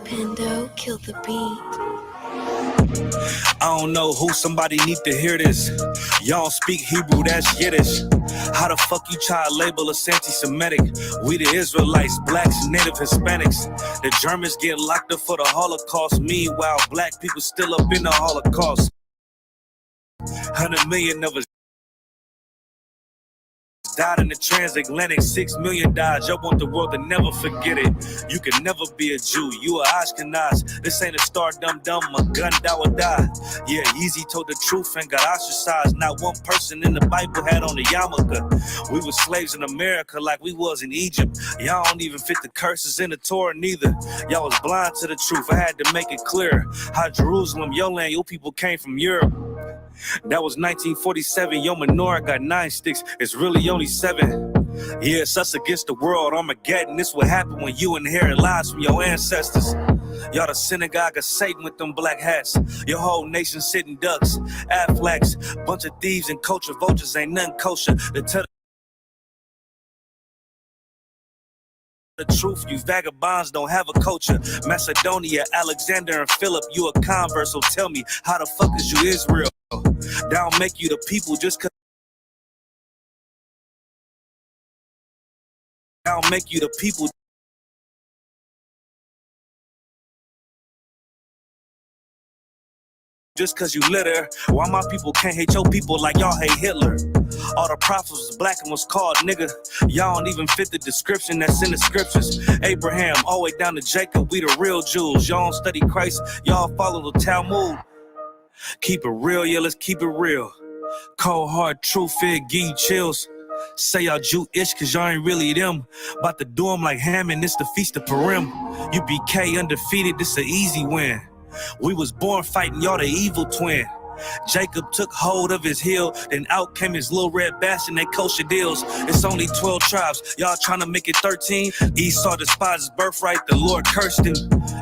Pando, kill the beat. I don't know who, somebody need to hear this. Y'all speak Hebrew, that's Yiddish. How the fuck you try to label us anti-Semitic? We the Israelites, blacks, native Hispanics. The Germans get locked up for the Holocaust. Meanwhile, black people still up in the Holocaust. 100 million of us died in the transatlantic, 6 million died. Y'all want the world to never forget it. You can never be a Jew, you a Ashkenaz. This ain't a star dum-dum, a gun that would die. Yeah, Yeezy told the truth and got ostracized. Not one person in the Bible had on the yarmulke. We were slaves in America like we was in Egypt. Y'all don't even fit the curses in the Torah neither. Y'all was blind to the truth, I had to make it clear. How Jerusalem, your land, your people came from Europe. That was 1947, your menorah got 9 sticks, it's really only 7. Yeah, it's us against the world, Armageddon. This what happened when you inherit lies from your ancestors. Y'all the synagogue of Satan with them black hats. Your whole nation sitting ducks, Aflacs. Bunch of thieves and culture vultures, ain't nothing kosher. To tell the truth, you vagabonds don't have a culture. Macedonia, Alexander and Philip, you a convert, so tell me, how the fuck is you Israel? That don't make you the people just cause. That don't make you the people just cause you litter. Why my people can't hate your people like y'all hate Hitler? All the prophets was black and was called nigga. Y'all don't even fit the description that's in the scriptures. Abraham all the way down to Jacob, we the real Jews. Y'all don't study Christ, y'all follow the Talmud. Keep it real, yeah, let's keep it real. Cold hard truth, it give you chills. Say y'all Jewish cause y'all ain't really them. About to do them like Hammond, it's the Feast of Purim. UBK undefeated, this an easy win. We was born fighting, y'all the evil twin. Jacob took hold of his heel, then out came his little red bastard, they kosher deals. It's only 12 tribes, y'all trying to make it 13. Esau despised his birthright, the Lord cursed him.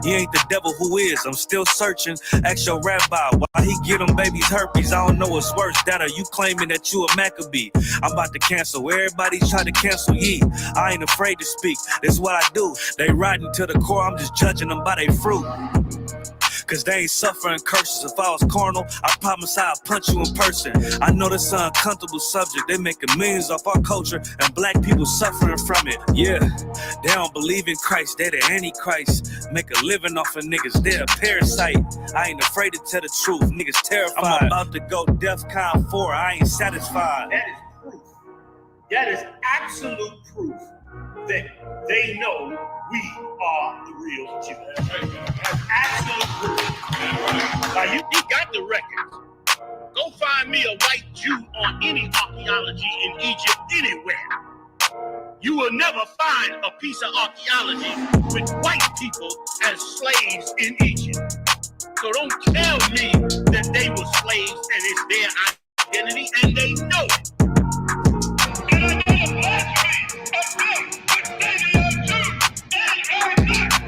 He ain't the devil, who is? I'm still searching. Ask your rabbi why he get them babies herpes. I don't know what's worse, that or you claiming that you a Maccabee. I'm about to cancel, everybody try to cancel ye. I ain't afraid to speak, this is what I do. They riding to the core, I'm just judging them by their fruit. Cause they ain't suffering curses. If I was carnal, I promise I'd punch you in person. I know this is an uncomfortable subject. They making millions off our culture and black people suffering from it. Yeah, they don't believe in Christ, they the Antichrist. Make a living off of niggas, they a parasite. I ain't afraid to tell the truth, niggas terrified. I'm about to go DEFCON 4, I ain't satisfied. That is proof. That is absolute proof that they know we are the real Jews. That's absolute proof. Now you got the records. Go find me a white Jew on any archaeology in Egypt anywhere. You will never find a piece of archaeology with white people as slaves in Egypt. So don't tell me that they were slaves and it's their identity, and they know it.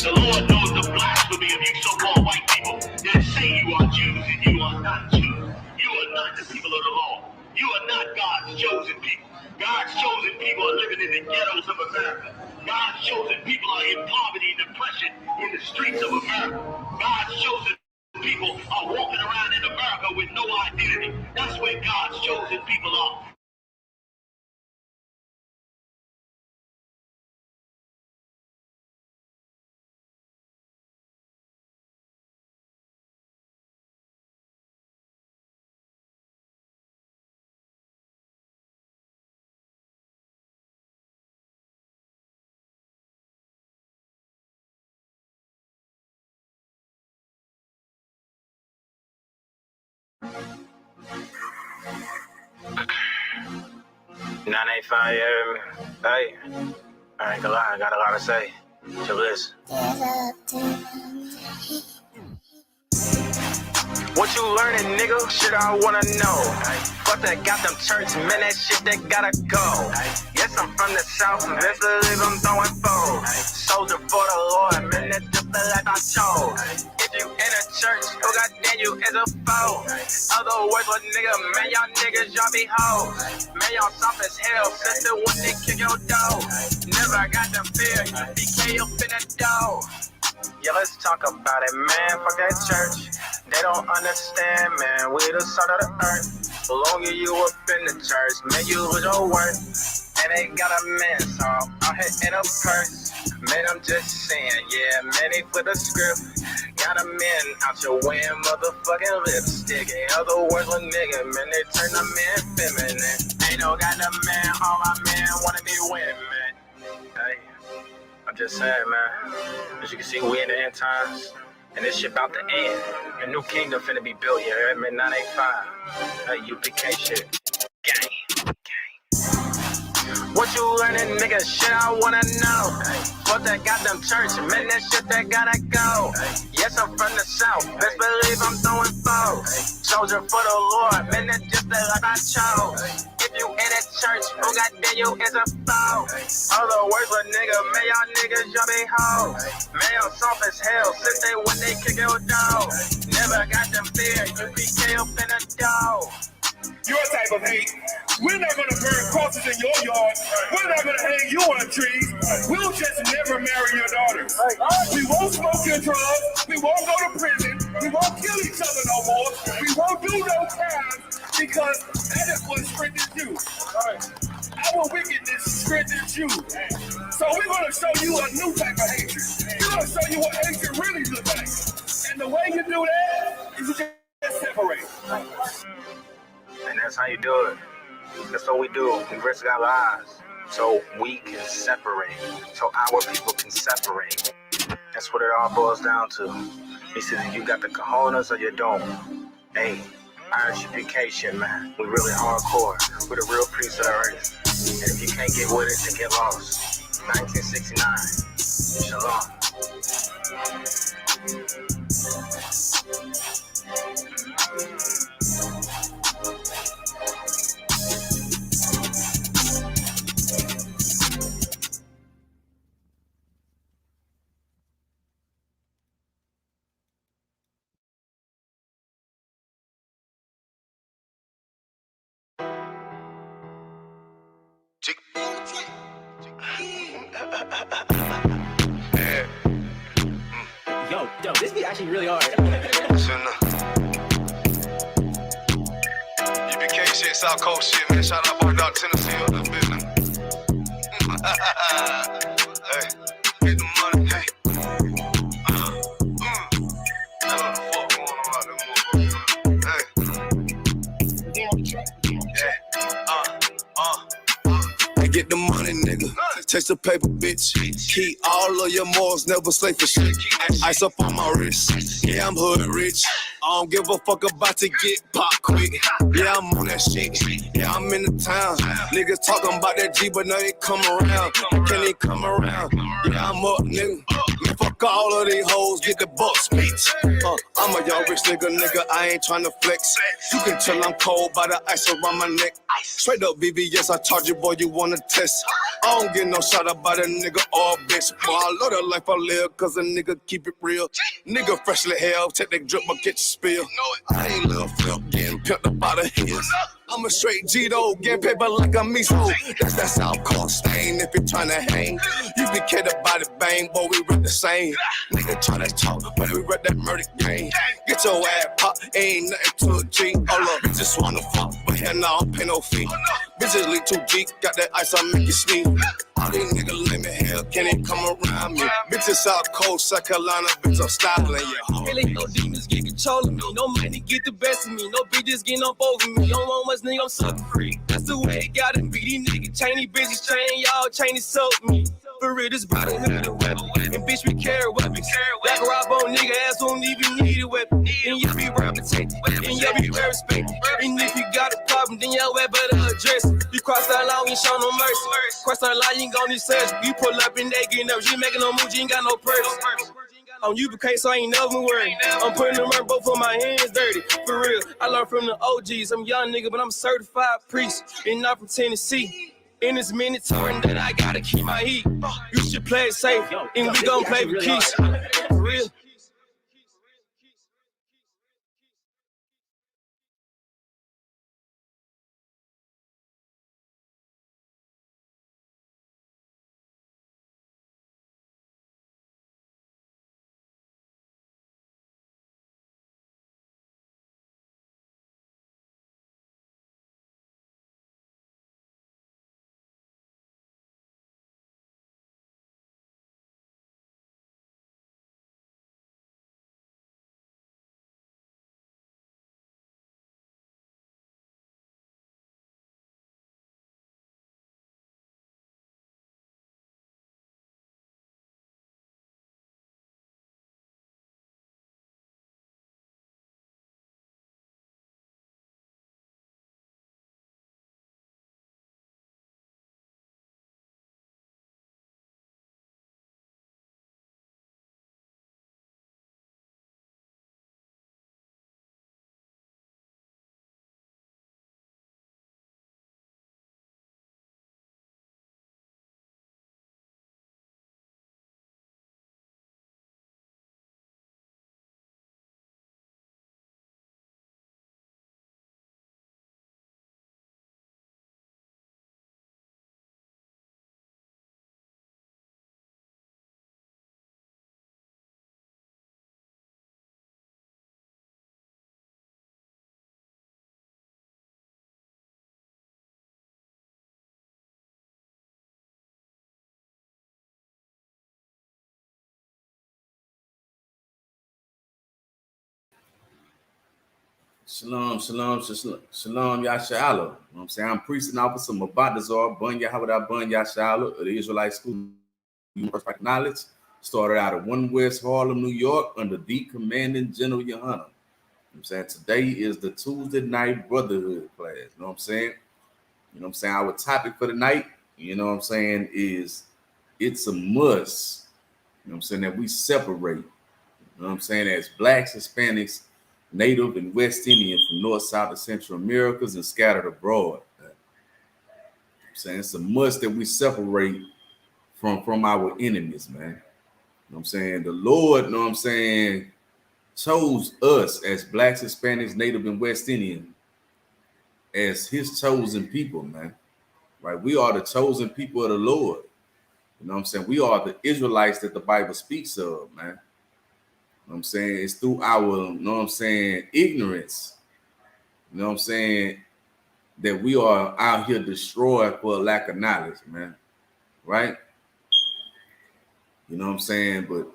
The Lord knows the blasphemy of you so-called white people that say you are Jews and you are not Jews. You are not the people of the law. You are not God's chosen people. God's chosen people are living in the ghettos of America. God's chosen people are in poverty and depression in the streets of America. God's chosen people are walking around in America with no identity. That's where God's chosen people are. Hey, I ain't gonna lie, I got a lot to say. So listen. What you learning, nigga? Shit I wanna know. Fuck that got them church, man, that shit that gotta go. Yes, I'm from the south, and best believe I'm throwing foes. Soldier for the Lord, man, that Other words, what nigga, man, y'all niggas, y'all be hoes. Man, y'all soft as hell, sister, when they kick your door. Never got the fear, you BK up in the door. Yeah, let's talk about it, man, fuck that church. They don't understand, man, we the salt of the earth. The longer you up in the church, man, you lose your worth. And they got a man, so I'm hitting a purse. Man, I'm just saying, yeah, man, they flip the script. Got a man out your way, motherfucking lipstick. In other words, a nigga, man, they turn a man feminine. Ain't no got a man, all my men wanna be women, man. Hey, I'm just saying, man. As you can see, we in the end times. And this shit about to end. A new kingdom finna be built, you heard me? 985. Hey, UPK shit. Gang. What you learning, nigga? Shit, I wanna know. Fuck that goddamn church, man, that shit that gotta go. Yes, I'm from the south, best believe I'm throwing foes. Soldier for the Lord, man, that's just the life I chose. If you in that church, who got there, you is a foe. Other words, but nigga, man, y'all niggas, y'all be hoes. Man, I'm soft as hell, since they when they kick your dog. Never got them fear, you BK up in the dog. Your type of hate. We're not gonna burn crosses in your yard. We're not gonna hang you on trees. We'll just never marry your daughters. We won't smoke your drugs. We won't go to prison. We won't kill each other no more. We won't do no crimes because that is what strengthens you. Our wickedness strengthens you. So we're gonna show you a new type of hatred. We're gonna show you what hatred really looks like. And the way you do that is you just separate. And that's how you do it. That's what we do. We risk our lives so we can separate. So our people can separate. That's what it all boils down to. It's either you got the cojones or you don't. Hey, ISUPK shit, man. We really hardcore. We're the real priests of the earth. And if you can't get with it, then get lost. 1969. Shalom. Yo, this be actually really hard. UPK shit, South Coast shit, man. Shout out to Dr. Tennessee on that business. Hey, get the money, hey. I don't know the fuck going on out there, motherfucker. Hey. Get the money, nigga. Taste the paper, bitch. Keep all of your morals, never slave for shit. Ice up on my wrist. Yeah, I'm hood rich. I don't give a fuck about to get pop quick. Yeah, I'm on that shit. Yeah, I'm in the town. Niggas talking about that G, but now they come around. Can they come around? Yeah, I'm up, nigga. Man, fuck all of these hoes, get the bucks, bitch. I'm a young rich nigga, I ain't tryna flex. You can tell I'm cold by the ice around my neck. Straight up BBS, I charge you, boy, you wanna test. I don't get no shot about a nigga or a bitch. Boy, I love the life I live, cause a nigga keep it real. Nigga freshly hell, take that drip, but get your spill. I ain't little flip, getting pimped up by the hills. I'm a straight G-Do, getting paper like a miso. That's that South Coast stain if you're tryna hang. You be kidded by the bang, boy, we rip the same. Nigga tryna talk, but we rip that murder game. Get your ass pop, ain't nothing to a G. All up, bitches wanna fuck, but hell no, I don't pay no fee. Bitches leak too deep, got that ice, I make you sneeze. All these niggas lame as hell, can't even come around me. Bitches South Coast, South Carolina, bitch, I'm styling, yeah. Really no demons get control of me. No money get the best of me. No bitches getting up over me. Don't want much nigga, I'm sucker free. That's the way it gotta be. These niggas chain these bitches, chain y'all, chain is soak me. For real, this Brotherhood a weapon. And bitch, we carry weapons. Like a rob on nigga, ass don't even need a weapon. And you be reputation, and you be very respected. And if you got a problem, then your way better address it. You cross that line, we ain't show no mercy. Cross that line, you ain't gon' need search. You pull up and they get nervous. You ain't making no move, you ain't got no purse. On UPK, so I ain't never worried. I'm putting them right, both of my hands dirty. For real, I learned from the OGs. I'm a young nigga, but I'm a certified priest. And not from Tennessee. And it's mandatory that I gotta keep my heat. You should play it safe, and we gon' play with keys. For real. Shalom, Yashala. You know what I'm saying? I'm priest and officer Mabadazar, Bun Yahweh Bun Yashala of the Israelite School of Knowledge. Started out at 1 West Harlem, New York, under the commanding General Yohana. You know what I'm saying? Today is the Tuesday night Brotherhood class. You know what I'm saying? You know what I'm saying? Our topic for the night, you know what I'm saying, is it's a must, you know what I'm saying, that we separate, you know what I'm saying, as Blacks, Hispanics, Native, and West Indian from North, South, and Central Americas and scattered abroad. You know what I'm saying? It's a must that we separate from our enemies, man. You know what I'm saying? The Lord, you know what I'm saying, chose us as Blacks, Hispanics, Native, and West Indian as his chosen people, man. Right? We are the chosen people of the Lord. You know what I'm saying? We are the Israelites that the Bible speaks of, man. You know what I'm saying? It's through our, you know what I'm saying, ignorance, you know what I'm saying, that we are out here destroyed for a lack of knowledge, man. Right? You know what I'm saying? But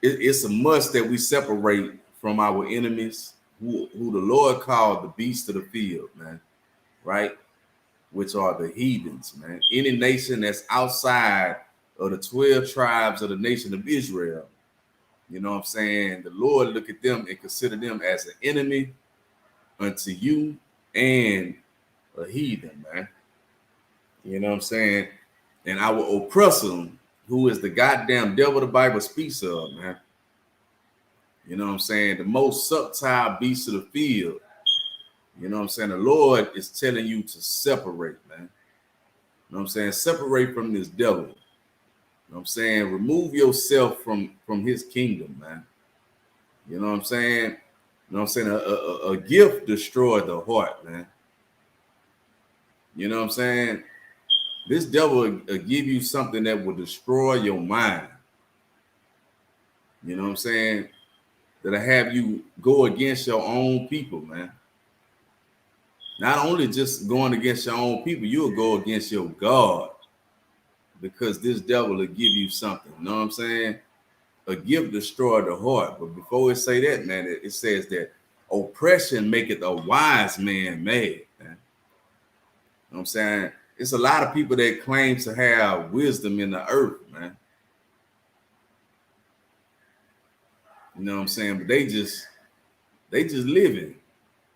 it's a must that we separate from our enemies, who the Lord called the beasts of the field, man. Right? Which are the heathens, man. Any nation that's outside of the 12 tribes of the nation of Israel, you know what I'm saying, the Lord look at them and consider them as an enemy unto you and a heathen, man. You know what I'm saying? And our oppressor, who is the goddamn devil the Bible speaks of, man. You know what I'm saying? The most subtle beast of the field. You know what I'm saying? The Lord is telling you to separate, man. You know what I'm saying? Separate from this devil. You know what I'm saying? Remove yourself from his kingdom, man. You know what I'm saying? You know what I'm saying? A gift destroyed the heart, man. You know what I'm saying? This devil will give you something that will destroy your mind. You know what I'm saying? That'll have you go against your own people, man. Not only just going against your own people, you'll go against your God. Because this devil will give you something. You know what I'm saying? A gift destroy the heart. But before it say that, man, it says that oppression maketh a wise man mad, man. You know what I'm saying? It's a lot of people that claim to have wisdom in the earth, man. You know what I'm saying? But they just living,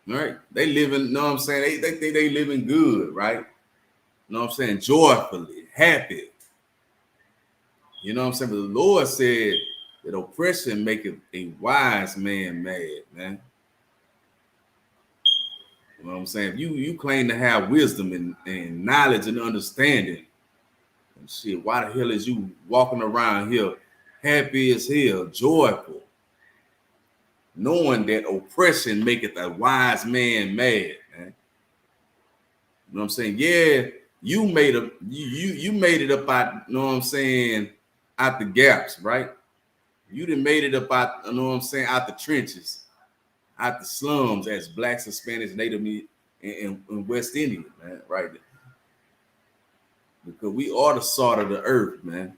right? They living, you know what I'm saying? They think they living good, right? You know what I'm saying? Joyfully, happy. You know what I'm saying? But the Lord said that oppression maketh a wise man mad, man. You know what I'm saying? If you claim to have wisdom and knowledge and understanding, and shit, why the hell is you walking around here happy as hell, joyful, knowing that oppression maketh a wise man mad, man? You know what I'm saying? Yeah, you made it up out, you know what I'm saying, out the gaps, right? You done made it up out, you know what I'm saying, out the trenches, out the slums as Blacks, Hispanics, Native, and West Indian, man, right? Because we are the salt of the earth, man.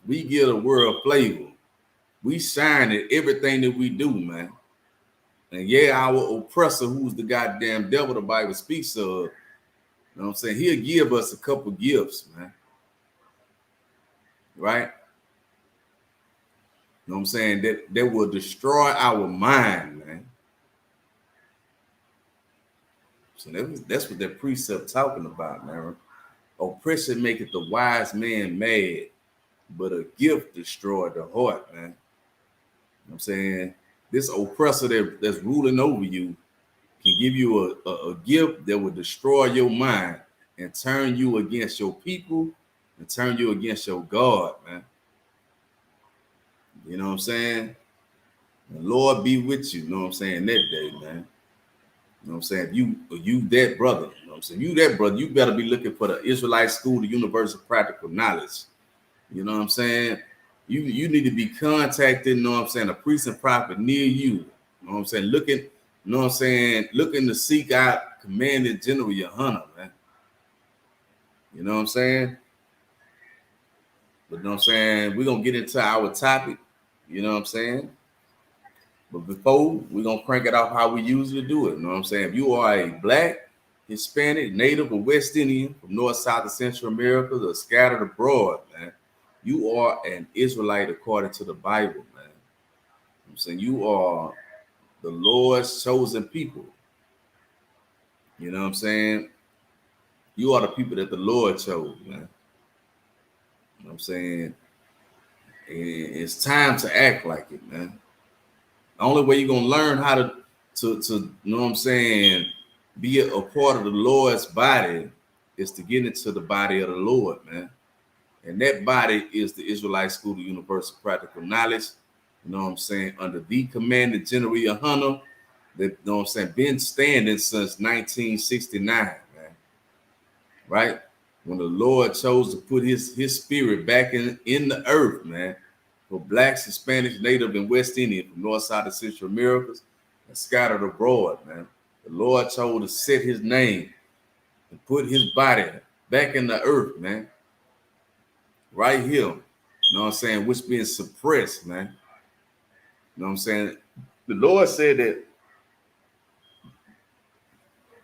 We give the world flavor. We shine at everything that we do, man. And yeah, our oppressor, who's the goddamn devil the Bible speaks of, you know what I'm saying, he'll give us a couple gifts, man. Right? You know what I'm saying? That will destroy our mind, man. So that's what that precept talking about, man. Oppression maketh the wise man mad, but a gift destroyed the heart, man. You know what I'm saying? This oppressor that's ruling over you can give you a gift that will destroy your mind and turn you against your people and turn you against your God, man. You know what I'm saying? The Lord be with you, you know what I'm saying, that day, man. You know what I'm saying? You that brother, you know what I'm saying? You that brother, you better be looking for the Israelite School, the Universal Practical Knowledge. You know what I'm saying? You need to be contacted, you know what I'm saying, a priest and prophet near you. You know what I'm saying? Looking, you know what I'm saying, looking to seek out Commanding General Yohana, man. You know what I'm saying? But you know what I'm saying? We're gonna get into our topic, you know what I'm saying? But before, we're going to crank it off how we usually do it. You know what I'm saying? If you are a Black, Hispanic, Native, or West Indian from North, South, and Central America or scattered abroad, man, you are an Israelite according to the Bible, man. I'm saying you are the Lord's chosen people. You know what I'm saying? You are the people that the Lord chose, man. You know what I'm saying? It's time to act like it, man. The only way you're gonna learn how to you know what I'm saying, be a part of the Lord's body is to get into the body of the Lord, man. And that body is the Israelite School of Universal Practical Knowledge. You know what I'm saying? Under the command of General Hunter, that, you know what I'm saying, been standing since 1969, man. Right? When the Lord chose to put his spirit back in the earth, man, for Blacks, Hispanics, Native, and West Indian from North, South, and Central Americas and scattered abroad, man. The Lord chose to set his name and put his body back in the earth, man. Right here. You know what I'm saying? Which being suppressed, man. You know what I'm saying? The Lord said that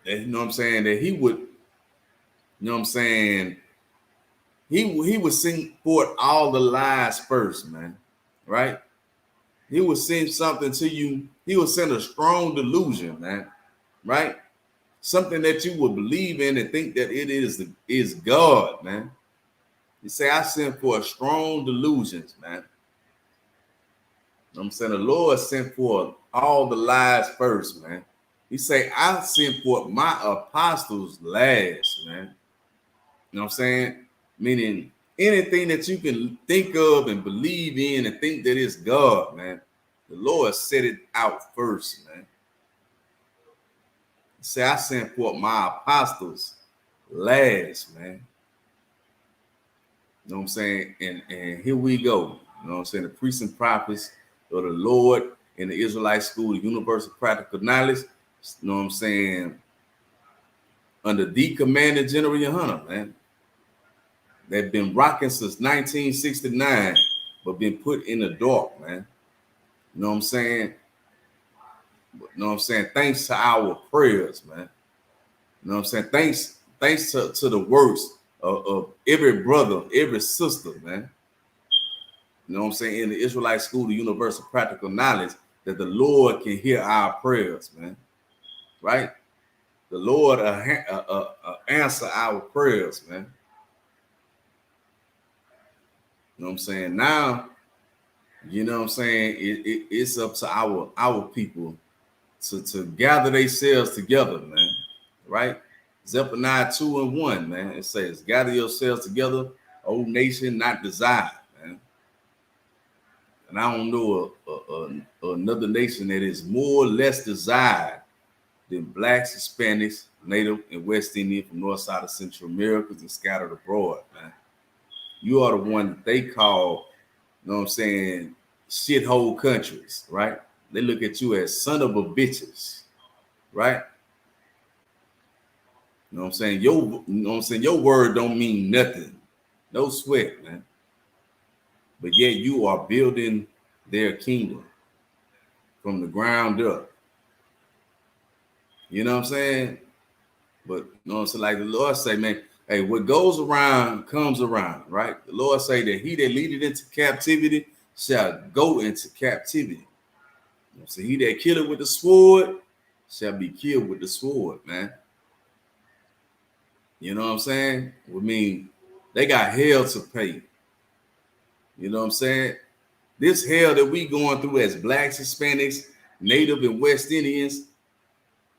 you know what I'm saying, that he would, you know what I'm saying, he would send forth all the lies first, man. Right? He would send something to you. He would send a strong delusion, man. Right? Something that you would believe in and think that it is God, man. He say, I sent for a strong delusions, man. I'm saying the Lord sent forth all the lies first, man. He say, I sent forth my apostles last, man. You know what I'm saying? Meaning anything that you can think of and believe in and think that it's God, man, the Lord set it out first, man. He say, I sent forth my apostles last, man. You know what I'm saying? And here we go. You know what I'm saying? The priests and prophets of the Lord in the Israelite School of Universal Practical Knowledge. You know what I'm saying? Under the command of General Hunter, man. They've been rocking since 1969, but been put in the dark, man. You know what I'm saying? You know what I'm saying? Thanks to our prayers, man. You know what I'm saying? Thanks to the works of every brother, every sister, man. You know what I'm saying? In the Israelite School of Universal Practical Knowledge, that the Lord can hear our prayers, man. Right? The Lord answer our prayers, man. You know what I'm saying? Now, you know what I'm saying? It's up to our people to gather themselves together, man. Right? Zephaniah 2:1, man. It says, gather yourselves together, O nation not desired, man. And I don't know another nation that is more or less desired than Blacks, Hispanics, Native, and West Indian from North, South, and Central Americas and scattered abroad, man. You are the one that they call, you know what I'm saying, shithole countries, right? They look at you as son of a bitches, right? You know what I'm saying? You know what I'm saying? Your word don't mean nothing. No sweat, man. But yet you are building their kingdom from the ground up. You know what I'm saying? But you know what I'm saying? Like the Lord say, man, hey, what goes around comes around, right? The Lord say that he that leadeth into captivity shall go into captivity. You know, so he that killeth with the sword shall be killed with the sword, man. You know what I'm saying? I mean, they got hell to pay. You know what I'm saying? This hell that we going through as Blacks, Hispanics, Native, and West Indians,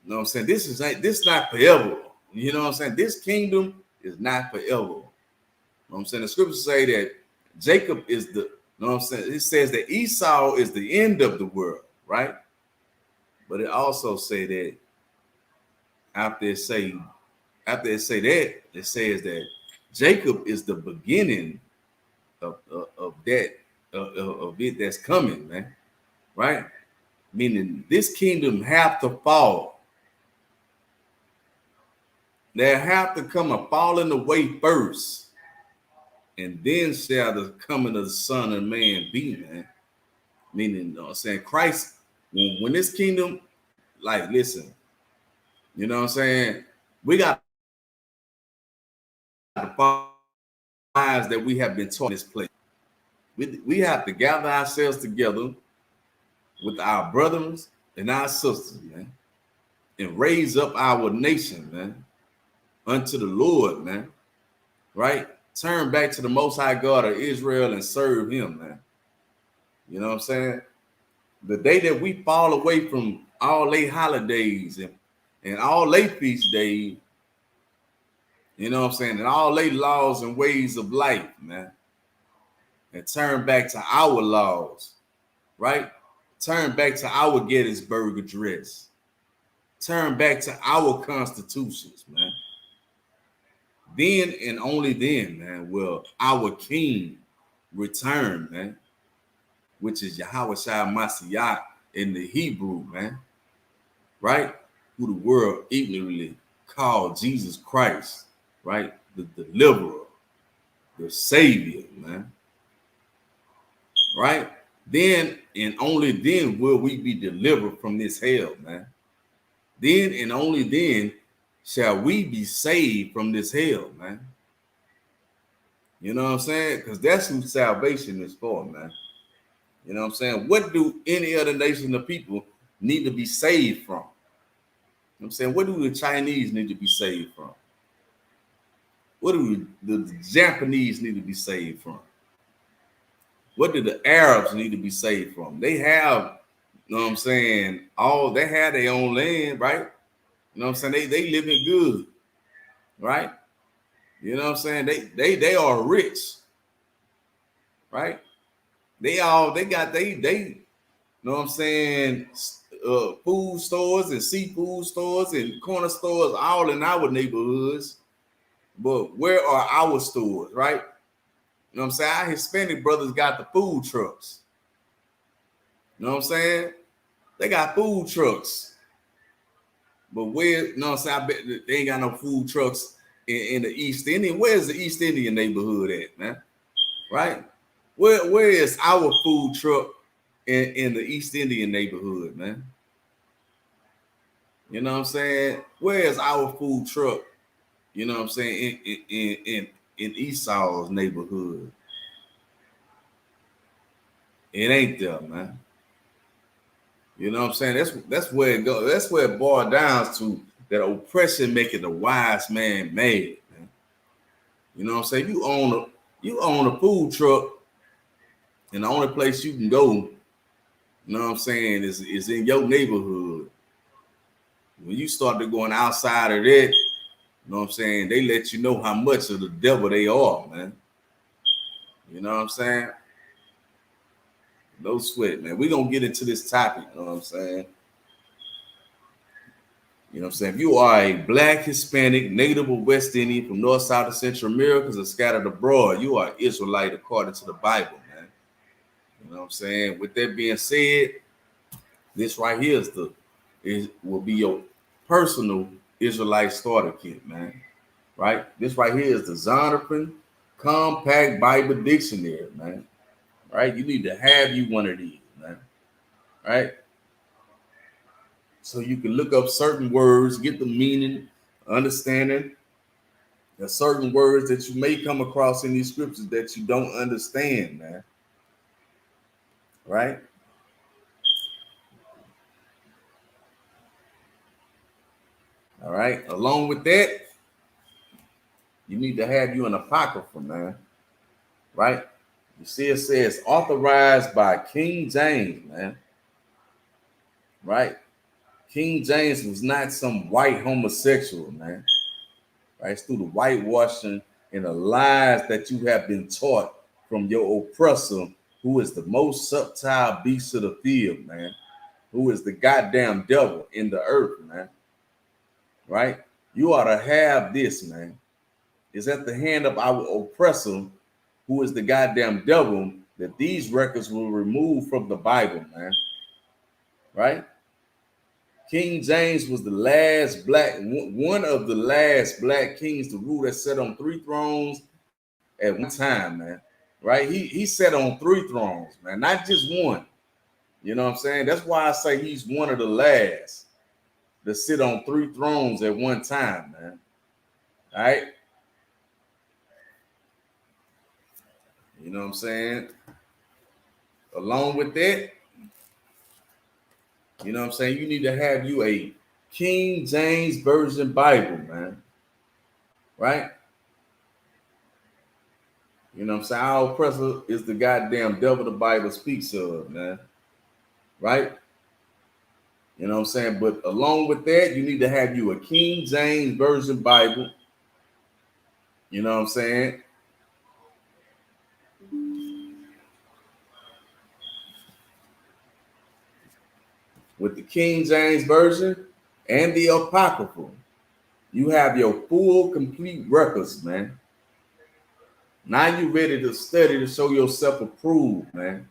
you know what I'm saying? This not forever. You know what I'm saying? This kingdom is not forever. You know what I'm saying? The scriptures say that Jacob is the, you know what I'm saying? It says that Esau is the end of the world, right? But it also say that after it say that, it says that Jacob is the beginning of it that's coming, man. Right? Meaning this kingdom have to fall. There have to come a falling away first, and then shall the coming of the Son of Man be, man. Meaning, you know what I'm saying, Christ, you when this kingdom, like, listen, you know what I'm saying? We got the lives that we have been taught in this place. We have to gather ourselves together with our brothers and our sisters, man, and raise up our nation, man, unto the Lord, man, right? Turn back to the Most High God of Israel and serve him, man. You know what I'm saying? The day that we fall away from all their holidays and all their feast days, you know what I'm saying, and all their laws and ways of life, man, and turn back to our laws, right? Turn back to our Gettysburg Address. Turn back to our constitutions, man. Then and only then, man, will our King return, man, which is Yahweh Shai Mashiach in the Hebrew, man, right? Who the world ignorantly called Jesus Christ, right? The deliverer, the savior, man, right? Then and only then will we be delivered from this hell, man. Then and only then shall we be saved from this hell, man. You know what I'm saying? Because that's who salvation is for, man. You know what I'm saying? What do any other nation of people need to be saved from? You know what I'm saying? What do the Chinese need to be saved from? What do the Japanese need to be saved from? What do the Arabs need to be saved from? They have, you know what I'm saying, they have their own land, right? You know what I'm saying? They living good, right? You know what I'm saying? They are rich, right? They got you know what I'm saying, food stores and seafood stores and corner stores all in our neighborhoods. But where are our stores, right? You know what I'm saying? Our Hispanic brothers got the food trucks. You know what I'm saying? They got food trucks. But where, you know what I'm saying? I bet they ain't got no food trucks in the East Indian. Where's the East Indian neighborhood at, man? Right? Where is our food truck in the East Indian neighborhood, man? You know what I'm saying? Where is our food truck? You know what I'm saying? In Esau's neighborhood. It ain't there, man. You know what I'm saying? That's where it goes. That's where it boils down to, that oppression making the wise man mad, man. You know what I'm saying? You own a food truck, and the only place you can go, you know what I'm saying, is in your neighborhood. When you start to going outside of that, you know what I'm saying, they let you know how much of the devil they are, man. You know what I'm saying? No sweat, man. We're going to get into this topic, you know what I'm saying? You know what I'm saying? If you are a Black, Hispanic, native of West Indian from North, South, and Central Americas, or scattered abroad, you are Israelite according to the Bible, man. You know what I'm saying? With that being said, this right here will be your personal Israelite starter kit, man. Right? This right here is the Zondervan Compact Bible Dictionary, man. Right? You need to have you one of these, man. Right? So you can look up certain words, get the meaning, understanding. There's certain words that you may come across in these scriptures that you don't understand, man. Right? All right. Along with that, you need to have you an apocrypha, man. Right? You see, it says authorized by King James, man. Right? King James was not some white homosexual, man. Right? It's through the whitewashing and the lies that you have been taught from your oppressor, who is the most subtle beast of the field, man. Who is the goddamn devil in the earth, man. Right? You ought to have this, man. It's at the hand of our oppressor, who is the goddamn devil, that these records will remove from the Bible, man. Right? King James was the last one of the last black kings to rule that sat on 3 thrones at one time, man. Right? He sat on 3 thrones, man, not just one. You know what I'm saying? That's why I say he's one of the last to sit on 3 thrones at one time, man. All right? You know what I'm saying? Along with that, you know what I'm saying? You need to have you a King James Version Bible, man. Right? You know what I'm saying? Our oppressor is the goddamn devil the Bible speaks of, man. Right? You know what I'm saying? But along with that, you need to have you a King James Version Bible. You know what I'm saying? With the King James Version and the Apocryphal, you have your full, complete records, man. Now you ready to study to show yourself approved, man.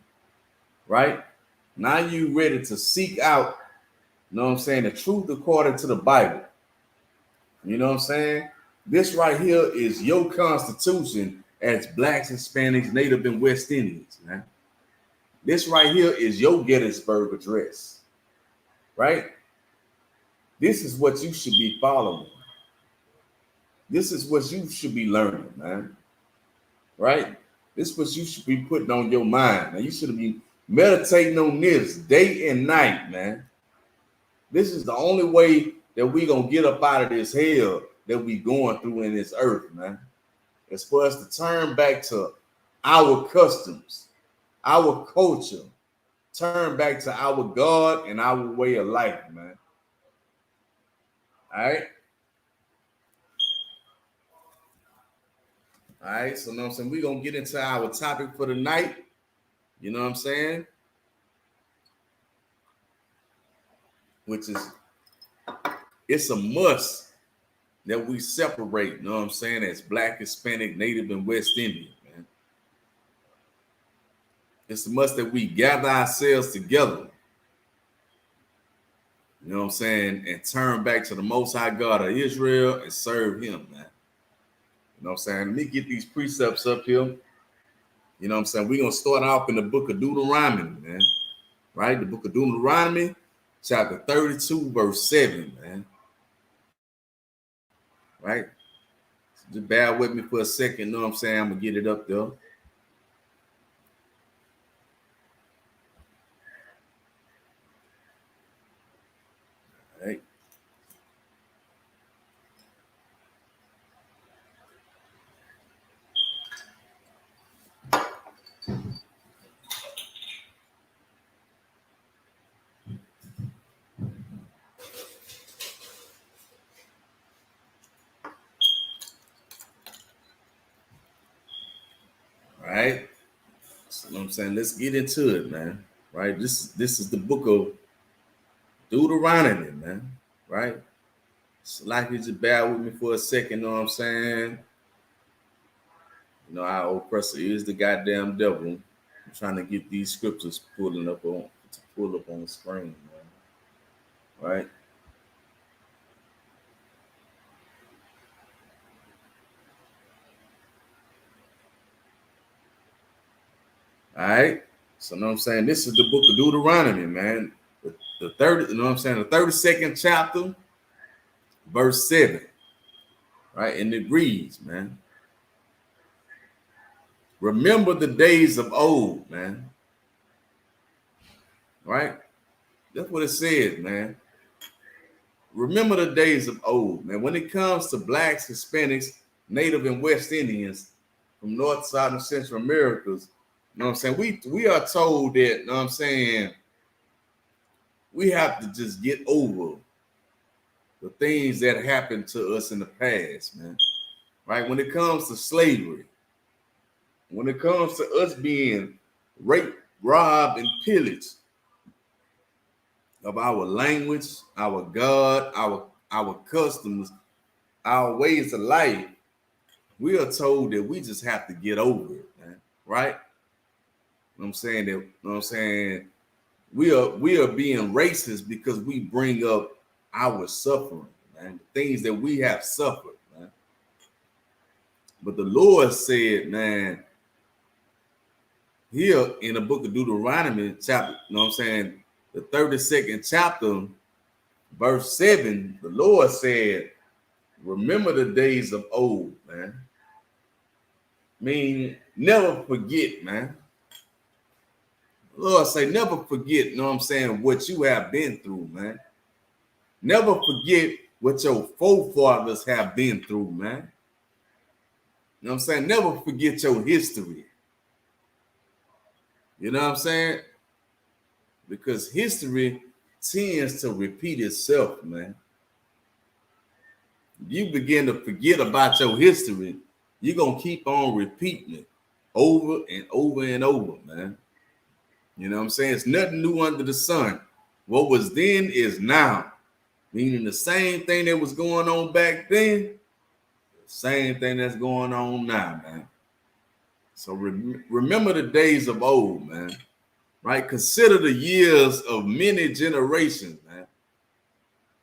Right? Now you ready to seek out, you know what I'm saying, the truth according to the Bible. You know what I'm saying? This right here is your constitution as Blacks, Hispanics, Native, and West Indians, man. This right here is your Gettysburg Address, right? This is what you should be following. This is what you should be learning, man. Right? This is what you should be putting on your mind. Now, you should be meditating on this day and night, man. This is the only way that we gonna get up out of this hell that we going through in this earth, man. It's for us to turn back to our customs, our culture, turn back to our God and our way of life, man. All right. All right. So, you know what I'm saying? We're going to get into our topic for the night. You know what I'm saying? Which is, it's a must that we separate, you know what I'm saying, as Black, Hispanic, Native, and West Indian, man. It's a must that we gather ourselves together, you know what I'm saying, and turn back to the Most High God of Israel and serve him, man. You know what I'm saying? Let me get these precepts up here. You know what I'm saying? We're going to start off in the book of Deuteronomy, man. Right? The book of Deuteronomy, chapter 32, verse 7, man. Right? So just bear with me for a second. You know what I'm saying? I'm going to get it up there. All right. All right. So, you know what I'm saying? Let's get into it, man. Right? This is the book of Deuteronomy, man. Right? So like you just bear with me for a second, you know what I'm saying? You know, our oppressor is the goddamn devil. I'm trying to get these scriptures pull up on the screen, man. Right? All right. So, you know what I'm saying? This is the book of Deuteronomy, man. The 30, you know what I'm saying? The 32nd chapter, verse 7. Right? And it reads, man. Remember the days of old, man. Right? That's what it says, man. Remember the days of old, man. When it comes to Blacks, Hispanics, Native, and West Indians from North, South, and Central Americas, you know what I'm saying? We are told that, you know what I'm saying, we have to just get over the things that happened to us in the past, man. Right? When it comes to slavery, when it comes to us being raped, robbed, and pillaged of our language, our God, our customs, our ways of life, we are told that we just have to get over it, man. Right? You know what I'm saying? That, you know what I'm saying? We are being racist because we bring up our suffering, man, the things that we have suffered, man. But the Lord said, man, here in the book of Deuteronomy, chapter, you know what I'm saying, the 32nd chapter, verse 7, the Lord said, remember the days of old, man. Mean, never forget, man. The Lord say, never forget, you know what I'm saying, what you have been through, man. Never forget what your forefathers have been through, man. You know what I'm saying? Never forget your history. You know what I'm saying? Because history tends to repeat itself, man. You begin to forget about your history, you're going to keep on repeating it over and over and over, man. You know what I'm saying? It's nothing new under the sun. What was then is now. Meaning the same thing that was going on back then, same thing that's going on now, man. So remember the days of old, man. Right? Consider the years of many generations, man.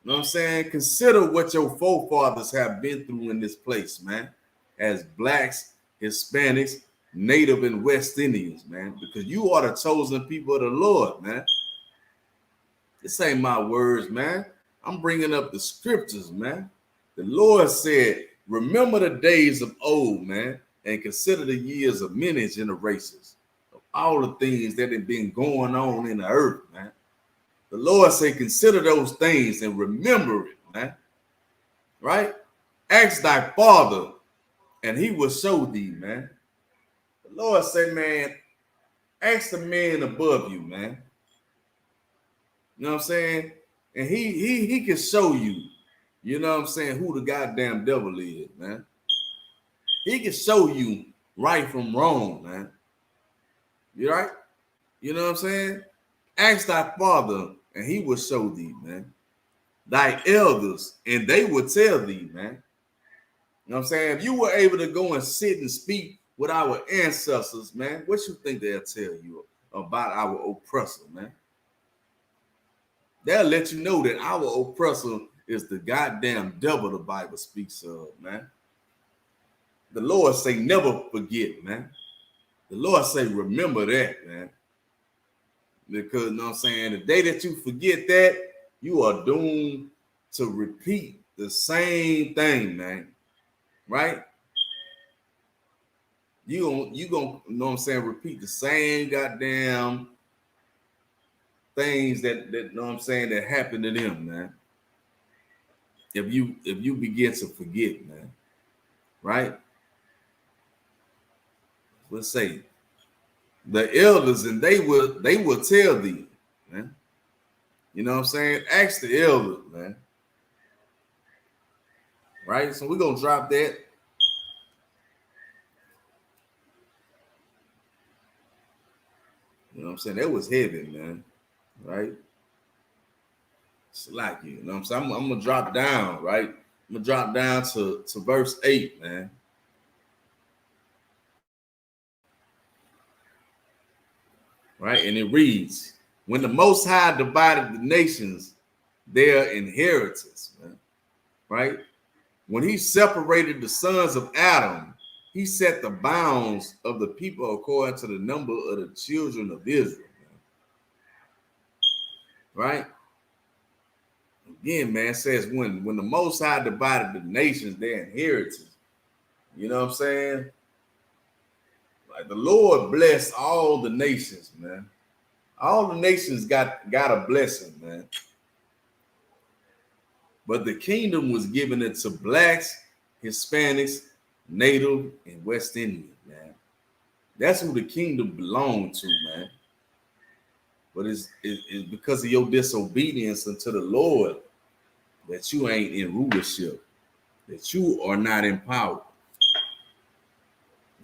You know what I'm saying? Consider what your forefathers have been through in this place, man. As blacks, Hispanics, Native, and West Indians, man. Because you are the chosen people of the Lord, man. This ain't my words, man. I'm bringing up the scriptures, man. The Lord said, remember the days of old, man, and consider the years of many generations of all the things that have been going on in the earth, man. The Lord said, consider those things and remember it, man. Right? Ask thy father, and he will show thee, man. The Lord said, man, ask the man above you, man. You know what I'm saying? And he can show you, you know what I'm saying, who the goddamn devil is, man. He can show you right from wrong, man. You right? You know what I'm saying? Ask thy father, and he will show thee, man. Thy elders, and they will tell thee, man. You know what I'm saying? If you were able to go and sit and speak with our ancestors, man, what you think they'll tell you about our oppressor, man? They'll let you know that our oppressor is the goddamn devil the Bible speaks of, man. The Lord say, never forget, man. The Lord say, remember that, man. Because, you know what I'm saying, the day that you forget that, you are doomed to repeat the same thing, man. Right? You gonna, you know what I'm saying, repeat the same goddamn things that you know what I'm saying, that happened to them, man. If you begin to forget, man, right? Let's say the elders, and they will tell thee, man. You know what I'm saying? Ask the elders, man. Right? So we're gonna drop that. You know what I'm saying? That was heavy, man. Right? It's like you know what I'm saying? I'm gonna drop down, right? I'm gonna drop down to verse 8, man. Right, and it reads, when the Most High divided the nations, their inheritance, man. Right? When he separated the sons of Adam, he set the bounds of the people according to the number of the children of Israel, man. Right? Again, man, it says when the Most High divided the nations, their inheritance. You know what I'm saying? Like the Lord blessed all the nations, man. All the nations got a blessing, man. But the kingdom was given it to blacks, Hispanics, Native, and West Indian, man. That's who the kingdom belonged to, man. But it's because of your disobedience unto the Lord that you ain't in rulership, that you are not in power.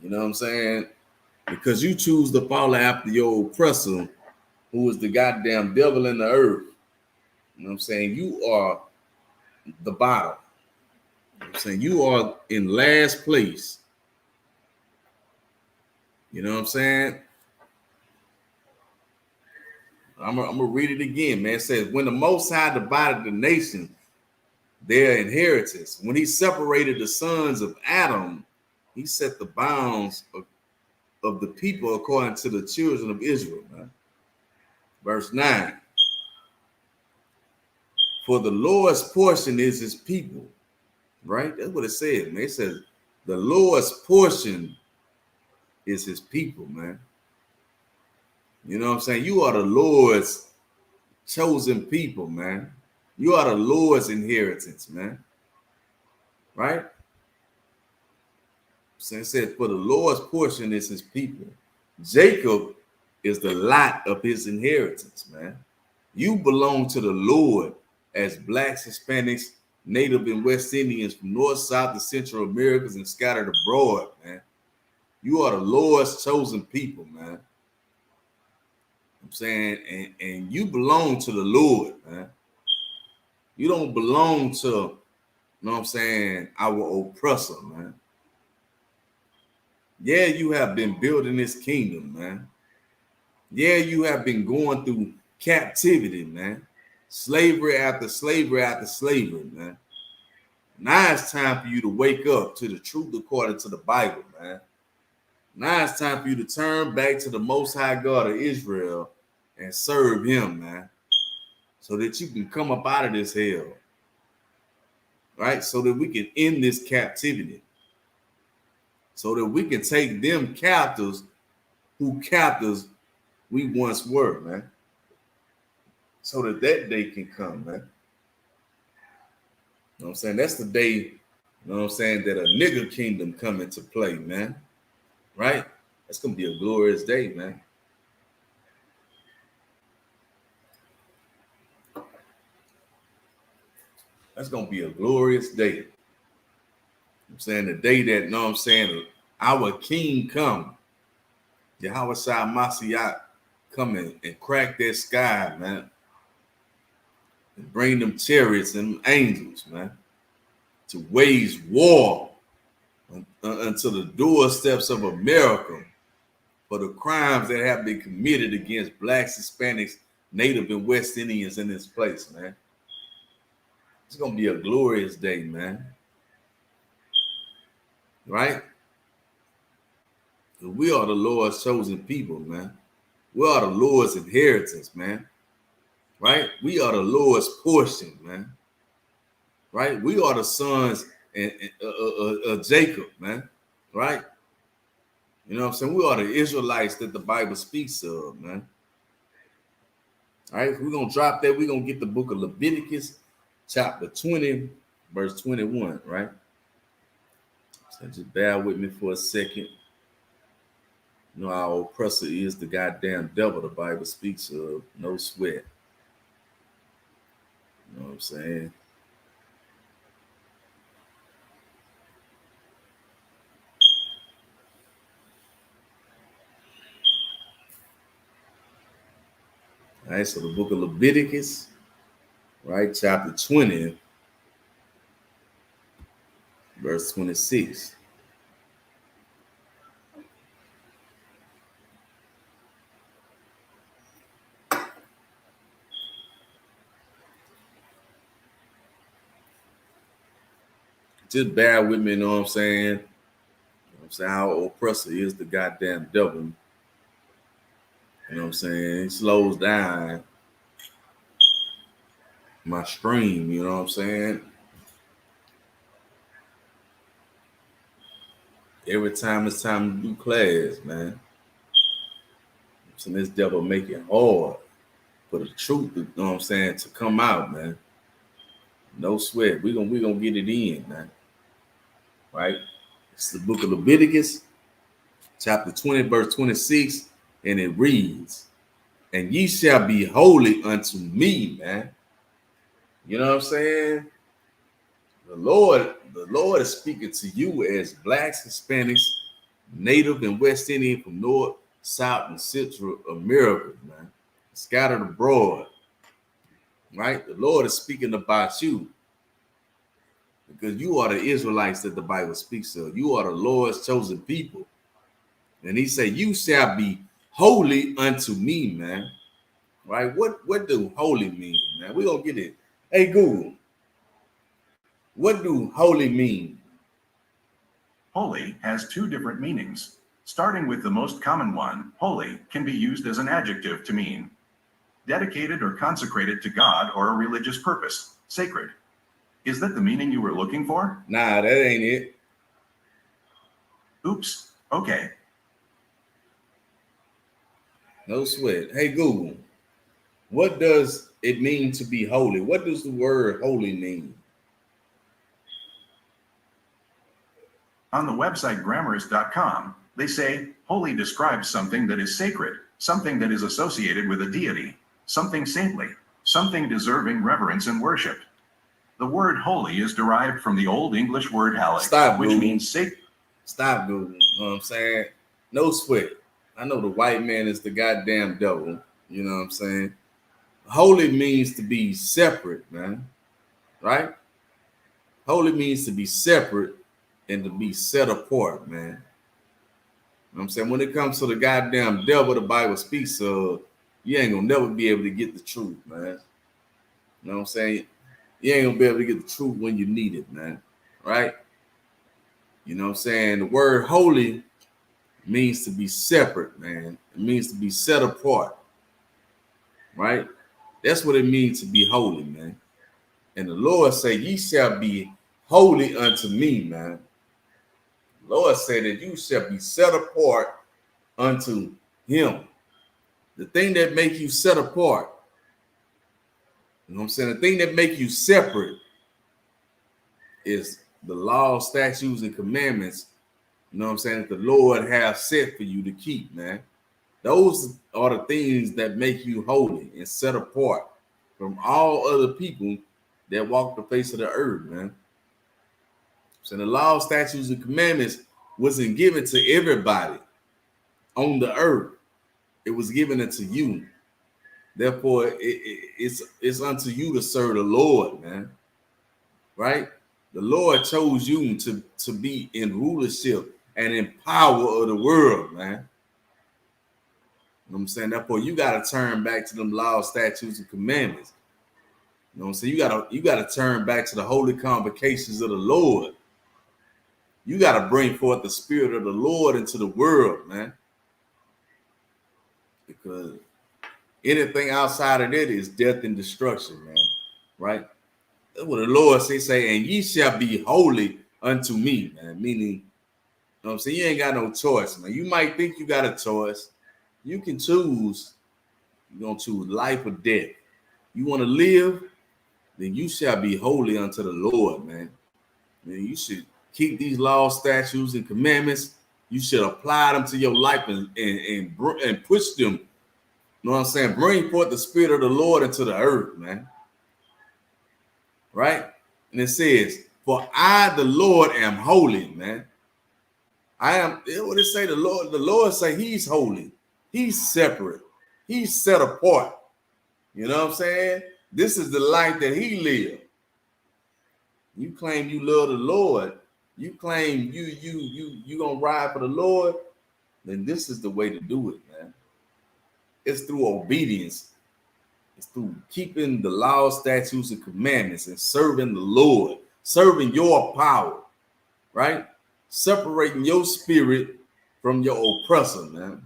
You know what I'm saying? Because you choose to follow after your oppressor, who is the goddamn devil in the earth. You know what I'm saying? You are the bottom. You know what I'm saying? You are in last place. You know what I'm saying? I'm gonna read it again, man. It says, when the Most High divided the nation, their inheritance, when he separated the sons of Adam, he set the bounds of the people according to the children of Israel, man. Verse 9. For the Lord's portion is his people. Right? That's what it says, man. It says the Lord's portion is his people, man. You know what I'm saying? You are the Lord's chosen people, man. You are the Lord's inheritance, man. Right? So it said, for the Lord's portion is his people. Jacob is the lot of his inheritance, man. You belong to the Lord as blacks, Hispanics, Native and West Indians from North, South, and Central Americas and scattered abroad, man. You are the Lord's chosen people, man. I'm saying, and you belong to the Lord, man. You don't belong to, you know what I'm saying, our oppressor, man. Yeah, you have been building this kingdom, man. Yeah, you have been going through captivity, man. Slavery after slavery after slavery, man. Now it's time for you to wake up to the truth according to the Bible, man. Now it's time for you to turn back to the Most High God of Israel and serve him, man, so that you can come up out of this hell, right? So that we can end this captivity, so that we can take them captives who captives we once were, man, so that day can come, man. You know what I'm saying? That's the day, you know what I'm saying, that a nigger kingdom come into play, man, right? That's going to be a glorious day, man. That's going to be a glorious day. I'm saying the day that, you know what I'm saying, our king come, Yahweh Shai Mashiach come and crack that sky, man, and bring them chariots and them angels, man, to wage war unto the doorsteps of America for the crimes that have been committed against blacks, Hispanics, Native, and West Indians in this place, man. It's going to be a glorious day, man. Right? We are the Lord's chosen people, man. We are the Lord's inheritance, man. Right? We are the Lord's portion, man. Right? We are the sons of Jacob, man. Right? You know what I'm saying? We are the Israelites that the Bible speaks of, man. All right? We're going to drop that. We're going to get the book of Leviticus, chapter 20, verse 21, right? So just bear with me for a second. You know, our oppressor is the goddamn devil the Bible speaks of. No sweat. You know what I'm saying? All right, so the book of Leviticus, right, chapter 20, verse 26. Just bear with me, you know what I'm saying? You know what I'm saying? Our oppressor is the goddamn devil. You know what I'm saying? It slows down my stream, you know what I'm saying? Every time it's time to do class, man. So this devil make it hard for the truth, you know what I'm saying, to come out, man. No sweat. We gonna get it in, man. Right? It's the book of Leviticus, chapter 20, verse 26, and it reads, and ye shall be holy unto me, man. You know what I'm saying? The Lord is speaking to you as blacks, Hispanics, Native, and West Indian from North, South, and Central America, man. Scattered abroad. Right? The Lord is speaking about you. Because you are the Israelites that the Bible speaks of. You are the Lord's chosen people. And he said, you shall be holy unto me, man. Right? What do holy mean, man? We're going to get it. Hey, Google. What do holy mean? Holy has two different meanings. Starting with the most common one, holy can be used as an adjective to mean dedicated or consecrated to God or a religious purpose, sacred. Is that the meaning you were looking for? Nah, that ain't it. Oops, okay. No sweat. Hey, Google, what does it mean to be holy? What does the word holy mean? On the website grammarist.com, they say holy describes something that is sacred, something that is associated with a deity, something saintly, something deserving reverence and worship. The word holy is derived from the Old English word halak, which means sacred. Stop, Google. You know what I'm saying? No sweat. I know the white man is the goddamn devil. You know what I'm saying? Holy means to be separate, man. Right? Holy means to be separate and to be set apart, man. You know what I'm saying? When it comes to the goddamn devil the Bible speaks of, you ain't gonna never be able to get the truth, man. You know what I'm saying? You ain't gonna be able to get the truth when you need it, man. Right? You know what I'm saying? The word holy means to be separate, man. It means to be set apart. Right? That's what it means to be holy, man. And the Lord say, ye shall be holy unto me, man. The Lord said that you shall be set apart unto him. The thing that make you set apart, you know what I'm saying? The thing that make you separate is the law, statutes, and commandments, you know what I'm saying, that the Lord has set for you to keep, man. Those are the things that make you holy and set apart from all other people that walk the face of the earth, man. So the law, statutes, and commandments wasn't given to everybody on the earth. It was given unto you. Therefore, it's unto you to serve the Lord, man. Right? The Lord chose you to be in rulership and in power of the world, man. You know what I'm saying? Therefore, you got to turn back to them laws, statutes, and commandments. You know what I'm saying? You gotta turn back to the holy convocations of the Lord. You got to bring forth the spirit of the Lord into the world, man. Because anything outside of that is death and destruction, man. Right? That's what the Lord say, and ye shall be holy unto me, man. Meaning, you know what I'm saying? You ain't got no choice, man. You might think you got a choice. You can choose. You're going to choose life or death. You want to live? Then you shall be holy unto the Lord, man. You should keep these laws, statutes, and commandments. You should apply them to your life and push them. You know what I'm saying? Bring forth the spirit of the Lord into the earth, man. Right? And it says, for I, the Lord, am holy, man. I am, what it say? The Lord say he's holy. He's separate. He's set apart. You know what I'm saying? This is the life that he lived. You claim you love the Lord. You claim you gonna ride for the Lord. Then this is the way to do it, man. It's through obedience. It's through keeping the laws, statutes, and commandments and serving the Lord, serving your power, right? Separating your spirit from your oppressor, man.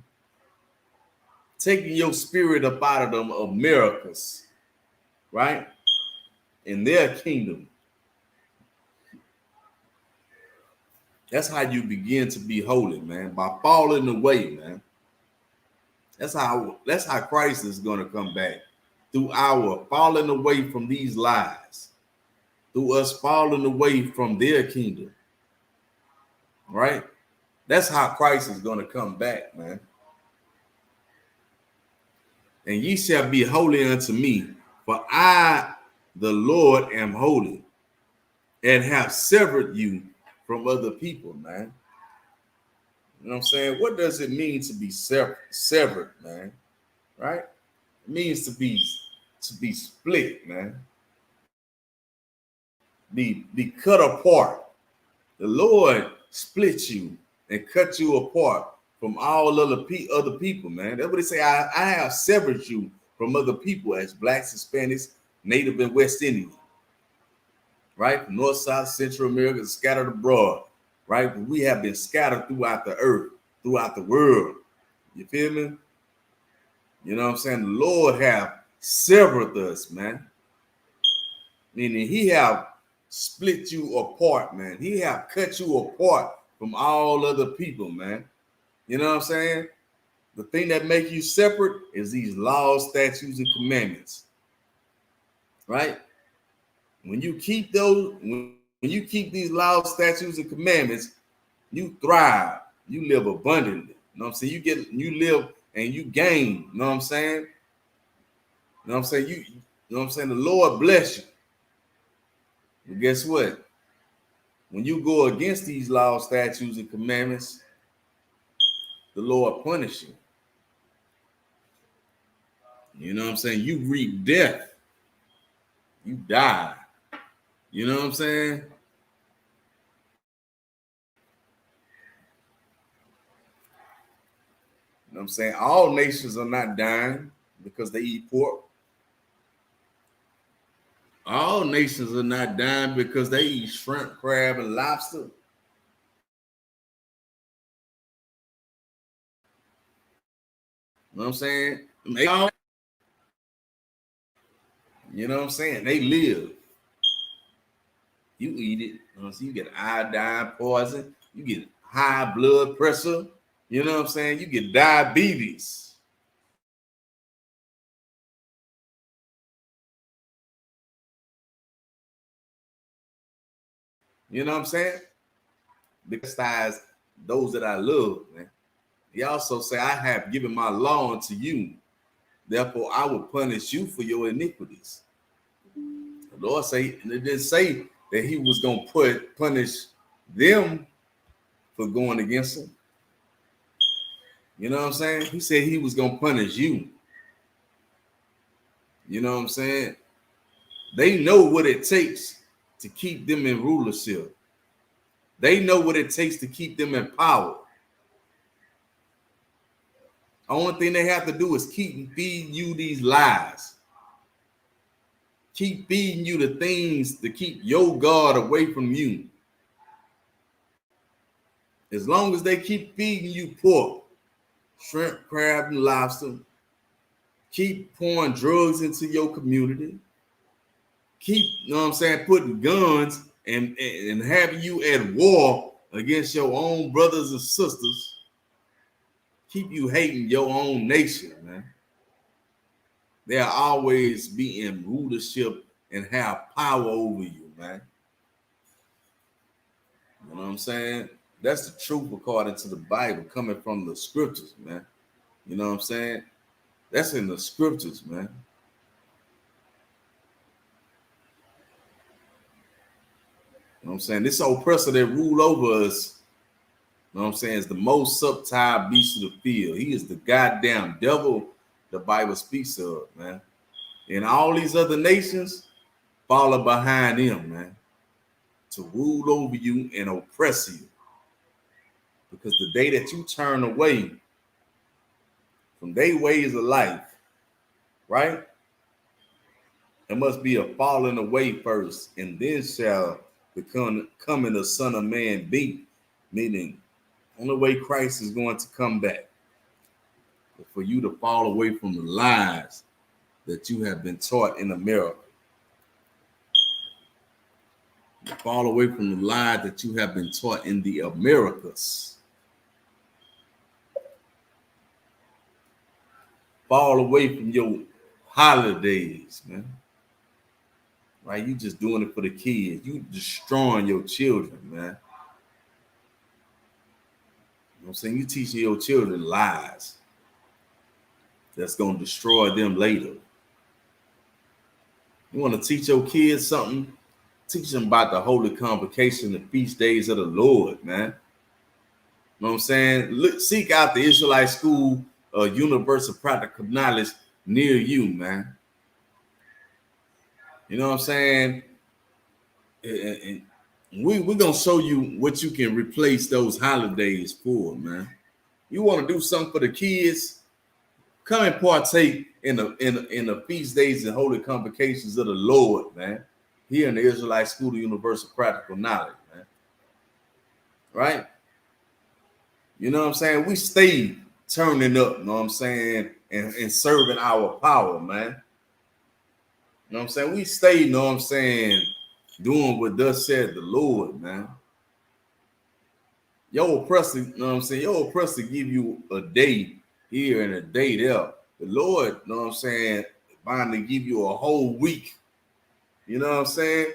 Taking your spirit up out of them Americas, right? In their kingdom. That's how you begin to be holy, man, by falling away, man. That's how Christ is going to come back, through our falling away from these lies, through us falling away from their kingdom, right? That's how Christ is going to come back, man. And ye shall be holy unto me, for I, the Lord, am holy, and have severed you from other people, man. You know what I'm saying? What does it mean to be severed, man? Right? It means to be split, man. Be cut apart. The Lord split you and cut you apart from all other people, man. That's what they say. I have severed you from other people as blacks, Hispanics, Native, and West Indian. Right? North, South, Central America, scattered abroad. Right? We have been scattered throughout the earth. throughout the world. You feel me? You know what I'm saying? The Lord have severed us, man. Meaning he have split you apart, man. He have cut you apart from all other people, man. You know what I'm saying? The thing that make you separate is these laws, statutes, and commandments. Right? When you keep those, when you keep these laws, statutes, and commandments, you thrive. You live abundantly. You know what I'm saying? You live and you gain. You know what I'm saying? You know what I'm saying? You know what I'm saying? The Lord bless you. But guess what? When you go against these laws, statutes, and commandments, the Lord punish you. You know what I'm saying? You reap death. You die. You know what I'm saying? You know what I'm saying? All nations are not dying because they eat pork. All nations are not dying because they eat shrimp, crab, and lobster. You know what I'm saying? You know what I'm saying? They live. You eat it. You know, so you get iodine poison. You get high blood pressure. You know what I'm saying? You get diabetes. You know what I'm saying? Besides those that I love, man. He also say, I have given my law unto you. Therefore, I will punish you for your iniquities. The Lord say, and it didn't say that he was going to punish them for going against him. You know what I'm saying? He said he was going to punish you. You know what I'm saying? They know what it takes to keep them in rulership. They know what it takes to keep them in power. Only thing they have to do is keep feeding you these lies. Keep feeding you the things to keep your God away from you. As long as they keep feeding you pork, shrimp, crab, and lobster, keep pouring drugs into your community, keep, you know what I'm saying, putting guns and having you at war against your own brothers and sisters, keep you hating your own nation, man. They'll always be in rulership and have power over you, man. You know what I'm saying? That's the truth according to the Bible, coming from the scriptures, man. You know what I'm saying? That's in the scriptures, man. You know what I'm saying? This oppressor that rule over us, you know what I'm saying, is the most subtle beast of the field. He is the goddamn devil the Bible speaks of, man. And all these other nations follow behind him, man, to rule over you and oppress you. Because the day that you turn away from their ways of life, right? There must be a falling away first, and then shall coming the Son of Man be. Meaning, only way Christ is going to come back is for you to fall away from the lies that you have been taught in America. You fall away from the lies that you have been taught in the Americas. Fall away from your holidays, man. Right? You just doing it for the kids. You destroying your children, man. You know what I'm saying? You teaching your children lies that's going to destroy them later. You want to teach your kids something? Teach them about the holy convocation, the feast days of the Lord, man. You know what I'm saying? Look, seek out the Israelite school, universal practical knowledge near you, man. You know what I'm saying? And we're going to show you what you can replace those holidays for, man. You want to do something for the kids? Come and partake in the feast days and holy convocations of the Lord, man. Here in the Israelite School of Universal Practical Knowledge, man. Right? You know what I'm saying? We stay turning up, you know what I'm saying, and serving our power, man. You know what I'm saying? We stay, you know what I'm saying, doing what thus said the Lord, man. Your oppressor, you know what I'm saying? Your oppressor give you a day here and a day there. The Lord, you know what I'm saying, bound to give you a whole week. You know what I'm saying?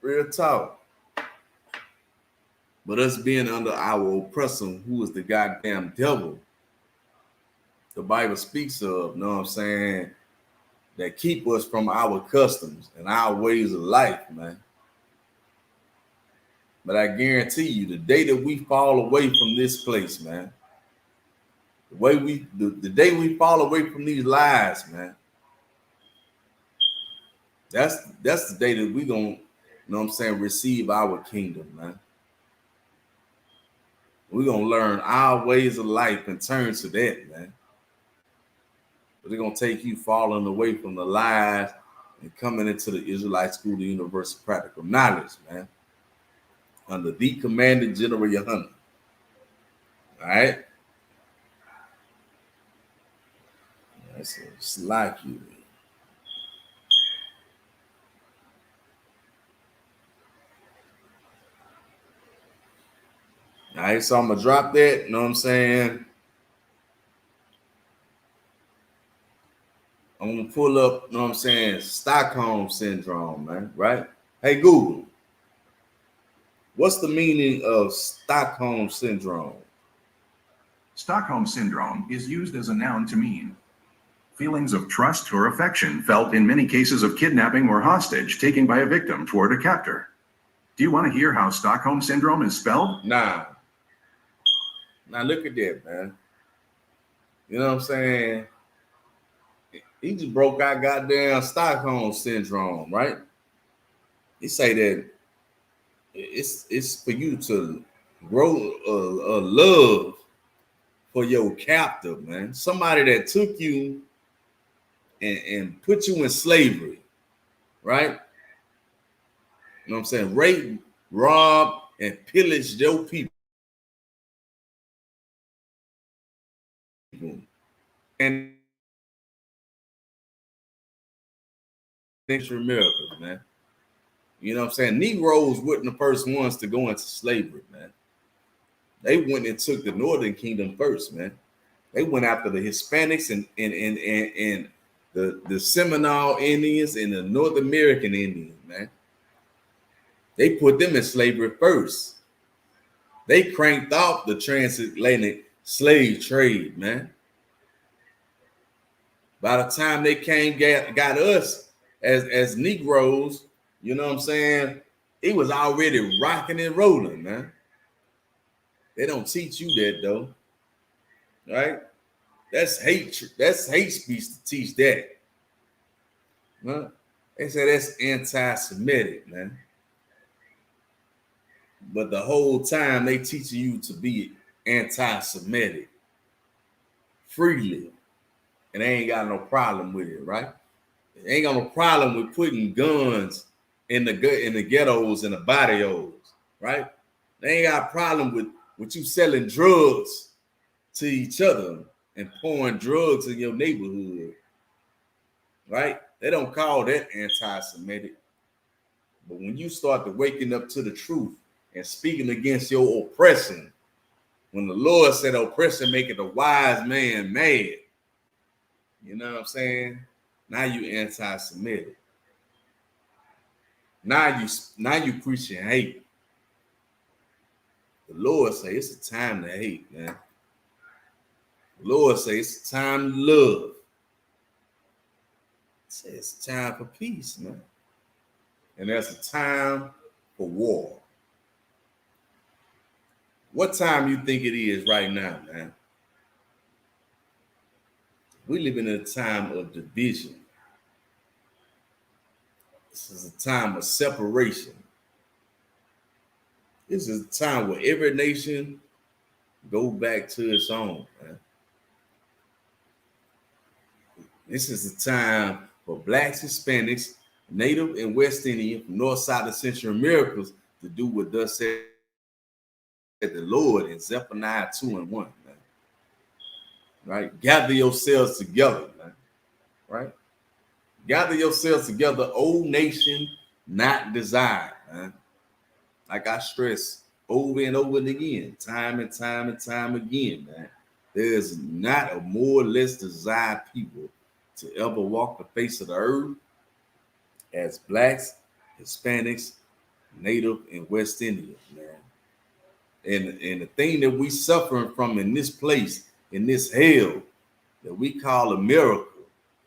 Real talk. But us being under our oppressor, who is the goddamn devil, the Bible speaks of, you know what I'm saying, that keep us from our customs and our ways of life, man. But I guarantee you, the day that we fall away from this place, man, the day we fall away from these lies, man, that's the day that we gonna, you know what I'm saying, receive our kingdom, man. We're gonna learn our ways of life and turn to that, man. But they're gonna take you falling away from the lies and coming into the Israelite School, the Universe of Practical Knowledge, man. Under the Commanding General Yohana. All right. It's like you. All right, so I'm gonna drop that, you know what I'm saying? I'm gonna pull up, you know what I'm saying, Stockholm Syndrome, man, right? Hey, Google, what's the meaning of Stockholm Syndrome? Stockholm Syndrome is used as a noun to mean feelings of trust or affection felt in many cases of kidnapping or hostage taking by a victim toward a captor. Do you want to hear how Stockholm Syndrome is spelled? Nah. Now look at that, man. You know what I'm saying? He just broke out goddamn Stockholm Syndrome, right? He say that it's for you to grow a love for your captor, man. Somebody that took you and put you in slavery, right? You know what I'm saying? Rape, rob, and pillage your people. And Central America, man. You know what I'm saying? Negroes weren't the first ones to go into slavery, man. They went and took the Northern Kingdom first, man. They went after the Hispanics and the Seminole Indians and the North American Indians, man. They put them in slavery first. They cranked off the transatlantic slave trade, man. By the time they came, got us as Negroes, you know what I'm saying? It was already rocking and rolling, man. They don't teach you that though, right? That's hate. That's hate speech to teach that. Huh? They say that's anti-Semitic, man. But the whole time they teaching you to be anti-Semitic freely, and they ain't got no problem with it, right? They ain't got no problem with putting guns in the ghettos and the barrios, right? They ain't got a problem with you selling drugs to each other and pouring drugs in your neighborhood, right? They don't call that anti-Semitic. But when you start to waking up to the truth and speaking against your oppression, when the Lord said oppression maketh a wise man mad, you know what I'm saying? Now you anti-Semitic. Now you preaching hate. The Lord say it's a time to hate, man. The Lord say it's a time to love. He says it's time for peace, man. And there's a time for war. What time you think it is right now, man? We live in a time of division. This is a time of separation. This is a time where every nation go back to its own, man. This is a time for blacks, Hispanics, Native and West Indian, from North, South, and Central Americas to do what thus said the Lord in Zephaniah 2:1, man. Right? Gather yourselves together, man. Right? Gather yourselves together, O nation not desired, man. Like I stress over and over and again, time and time and time again, man. There's not a more or less desired people to ever walk the face of the earth as blacks, Hispanics, Native, and West Indians, man. And the thing that we suffering from in this place, in this hell that we call America,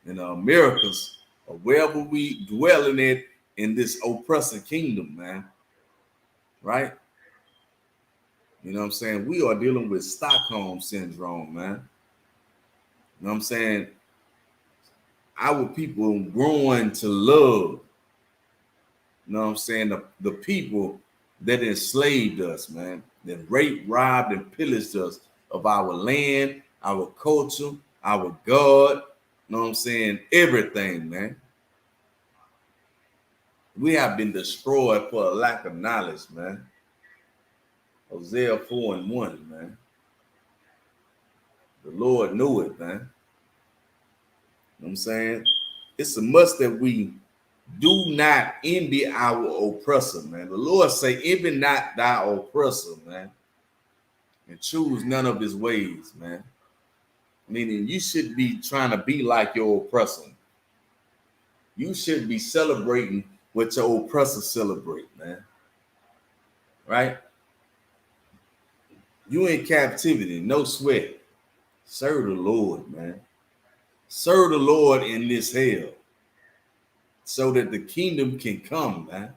and the Americans, or wherever we dwelling in this oppressive kingdom, man. Right? You know what I'm saying? We are dealing with Stockholm syndrome, man. You know what I'm saying? Our people growing to love, you know what I'm saying, the people that enslaved us, man, that raped, robbed, and pillaged us of our land, our culture, our God, you know what I'm saying, everything, man. We have been destroyed for a lack of knowledge, man. Hosea 4:1, man. The Lord knew it, man. You know what I'm saying? It's a must that we do not envy our oppressor, man. The Lord say, envy not thy oppressor, man, and choose none of his ways, man. Meaning you should be trying to be like your oppressor. You should be celebrating what your oppressor celebrate, man. Right? You in captivity, no sweat. Serve the Lord, man. Serve the Lord in this hell so that the kingdom can come, man.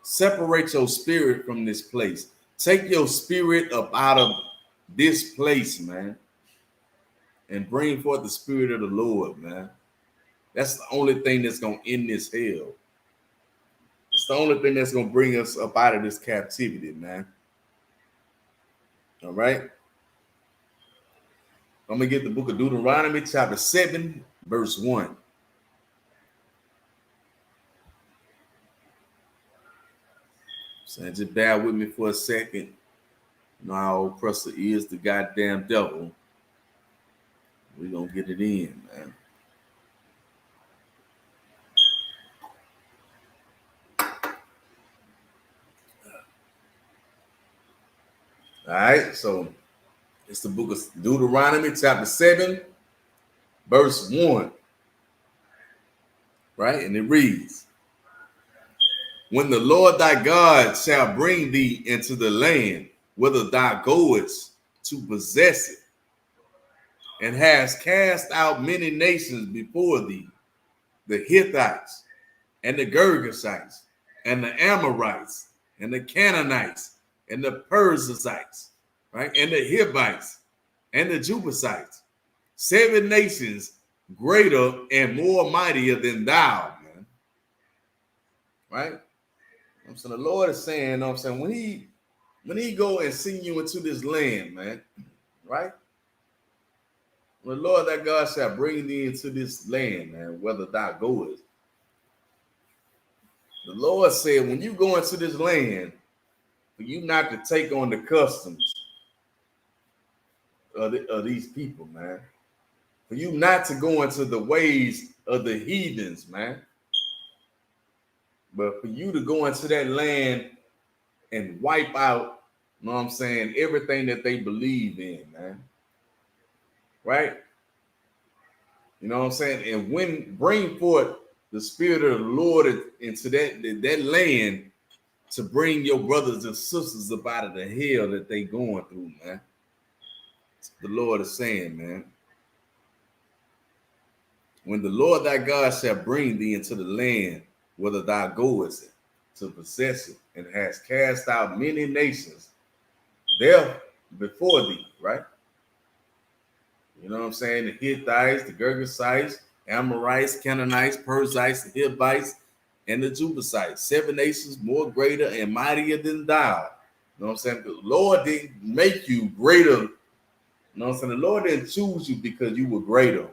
Separate your spirit from this place. Take your spirit up out of this place, man, and bring forth the spirit of the Lord, man. That's the only thing that's going to end this hell. It's the only thing that's going to bring us up out of this captivity, man. All right? I'm going to get the book of Deuteronomy, chapter 7, verse 1. So just bear with me for a second. You know how oppressor is the goddamn devil. We're going to get it in, man. All right, so it's the book of Deuteronomy, chapter 7, verse 1. Right? And it reads, when the Lord thy God shall bring thee into the land whither thou goest to possess it, and has cast out many nations before thee, the Hittites, and the Girgashites, and the Amorites, and the Canaanites, and the Perizzites, right, and the Hivites, and the Jebusites, 7 nations greater and more mightier than thou, man. Right? So the Lord is saying, you know what I'm saying, when he go and send you into this land, man, right? When the Lord thy God shall bring thee into this land, man, whether thou goest. The Lord said, when you go into this land, for you not to take on the customs of these people, man. For you not to go into the ways of the heathens, man. But for you to go into that land and wipe out, you know what I'm saying, everything that they believe in, man. Right? You know what I'm saying? And when bring forth the spirit of the Lord into that land to bring your brothers and sisters up out of the hell that they going through, man. The Lord is saying, man. When the Lord thy God shall bring thee into the land whither thou goest to possess it, and has cast out many nations there before thee, right? You know what I'm saying? The Hittites, the Girgashites, Amorites, Canaanites, Perizzites, the Hivites, and the Jebusites, 7 nations more greater and mightier than thou. You know what I'm saying? The Lord didn't make you greater. You know what I'm saying? The Lord didn't choose you because you were greater.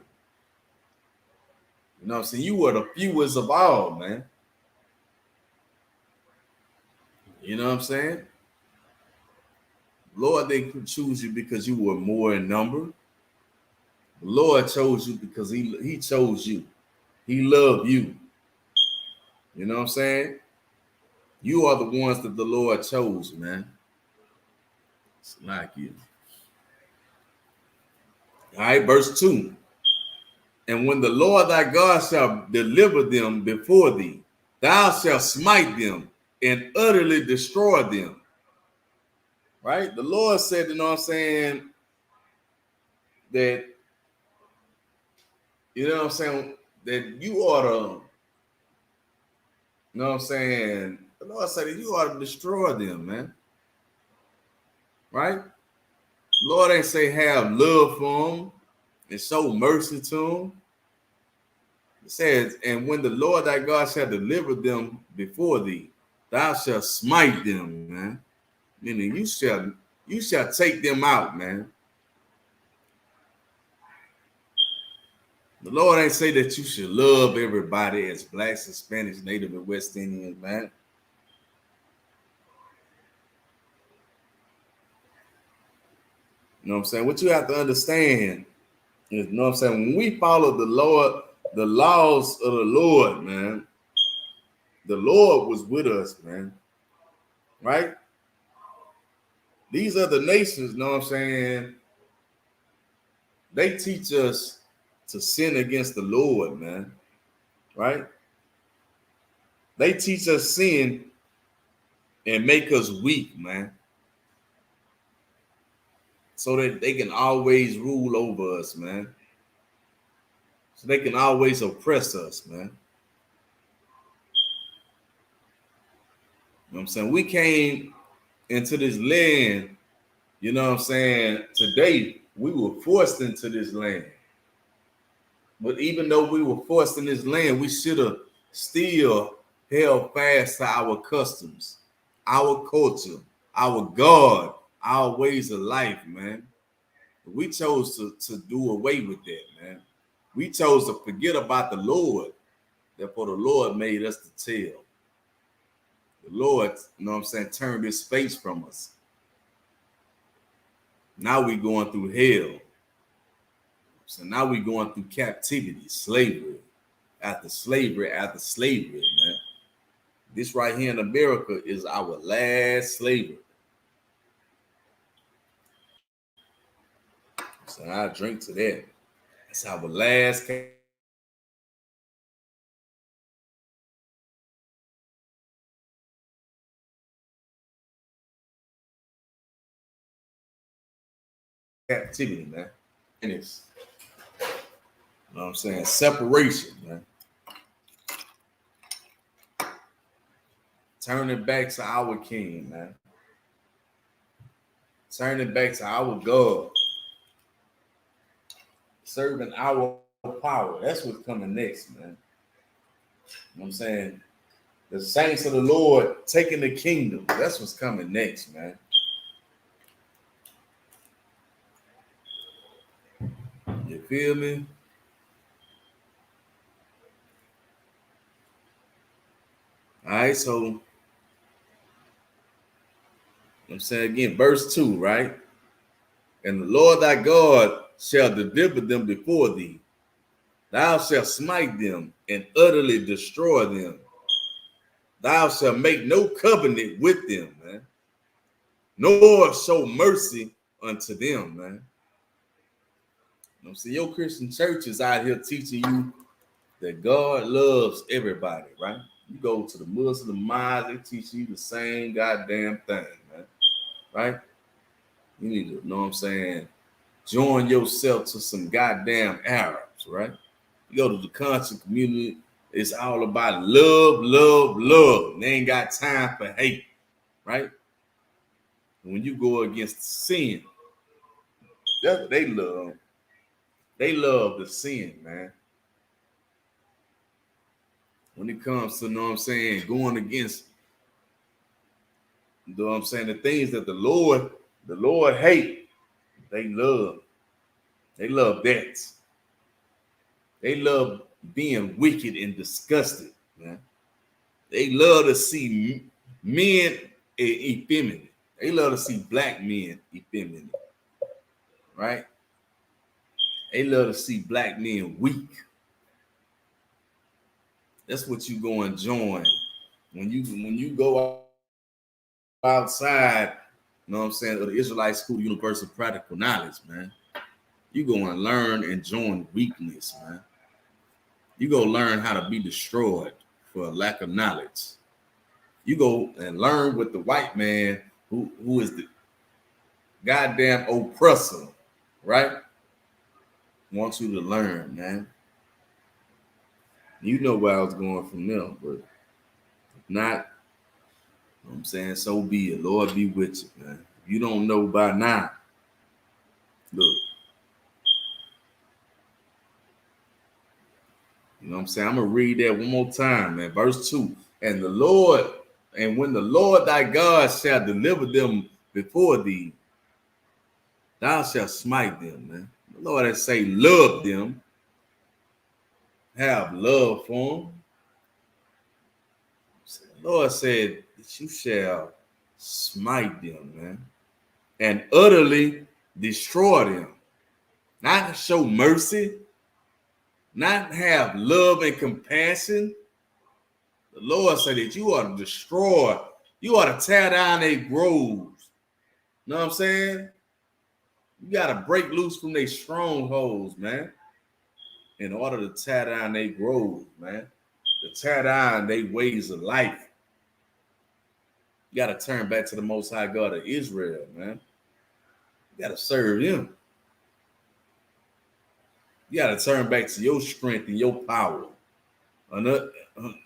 You know what I'm saying? You were the fewest of all, man. You know what I'm saying? Lord didn't choose you because you were more in number. The Lord chose you because he chose you. He loved you. You know what I'm saying? You are the ones that the Lord chose, man. It's like you. All right, verse 2. And when the Lord thy God shall deliver them before thee, thou shalt smite them and utterly destroy them. Right? The Lord said, you know what I'm saying, that, you know what I'm saying, that you ought to, you know what I'm saying, the Lord said that you ought to destroy them, man. Right? The Lord ain't say have love for them and show mercy to them. It says, and when the Lord thy God shall deliver them before thee, thou shalt smite them, man. Meaning you shall take them out, man. The Lord ain't say that you should love everybody as blacks, Hispanics, Native, and West Indians, man. You know what I'm saying? What you have to understand is, you know what I'm saying, when we follow the Lord, the laws of the Lord, man, the Lord was with us, man. Right? These other nations, you know what I'm saying, they teach us to sin against the Lord, man. Right? They teach us sin and make us weak, man. So that they can always rule over us, man. So they can always oppress us, man. You know what I'm saying? We came into this land, you know what I'm saying? Today, we were forced into this land. But even though we were forced in this land, we should have still held fast to our customs, our culture, our God, our ways of life, man. We chose to do away with that, man. We chose to forget about the Lord. Therefore, the Lord made us to tell. The Lord, you know what I'm saying, turned his face from us. Now we're going through hell. So now we're going through captivity, slavery, after slavery, man. This right here in America is our last slavery. So I drink to that. That's our last captivity, man. And it's, you know what I'm saying, separation, man. Turning back to our King, man. Turning back to our God. Serving our power. That's what's coming next, man. You know what I'm saying? The saints of the Lord taking the kingdom. That's what's coming next, man. You feel me? All right, so I'm saying again, verse 2, right? And the Lord thy God shall deliver them before thee. Thou shalt smite them and utterly destroy them. Thou shalt make no covenant with them, man, nor show mercy unto them, man. You know, see, your Christian church is out here teaching you that God loves everybody, right? You go to the Muslim mosque, they teach you the same goddamn thing, man. Right? You need to, you know what I'm saying, join yourself to some goddamn Arabs, right? You go to the country community, it's all about love, love, love. They ain't got time for hate, right? When you go against sin, that's what they love. They love the sin, man. When it comes to, you know what I'm saying, going against, you know what I'm saying, the things that the Lord hate, they love. They love that. They love being wicked and disgusted, man. They love to see men effeminate. They love to see black men effeminate, right? They love to see black men weak. That's what you go and join when you go outside. You know what I'm saying? Of the Israelite School Universal Practical Knowledge, man. You go and learn and join weakness, man. You go learn how to be destroyed for a lack of knowledge. You go and learn with the white man who is the goddamn oppressor, right? Wants you to learn, man. You know where I was going from there, but if not, you know what I'm saying, so be it. Lord be with you, man. If you don't know by now, look. You know what I'm saying? I'm going to read that one more time, man. Verse 2. And when the Lord thy God shall deliver them before thee, thou shalt smite them, man. The Lord that say, love them, have love for them. The Lord said that you shall smite them, man, and utterly destroy them. Not show mercy, not have love and compassion. The Lord said that you ought to destroy, you ought to tear down their groves. You know what I'm saying? You got to break loose from their strongholds, man, in order to tear down their groves, man, to tear down their ways of life. You got to turn back to the Most High God of Israel, man. You got to serve him. You got to turn back to your strength and your power.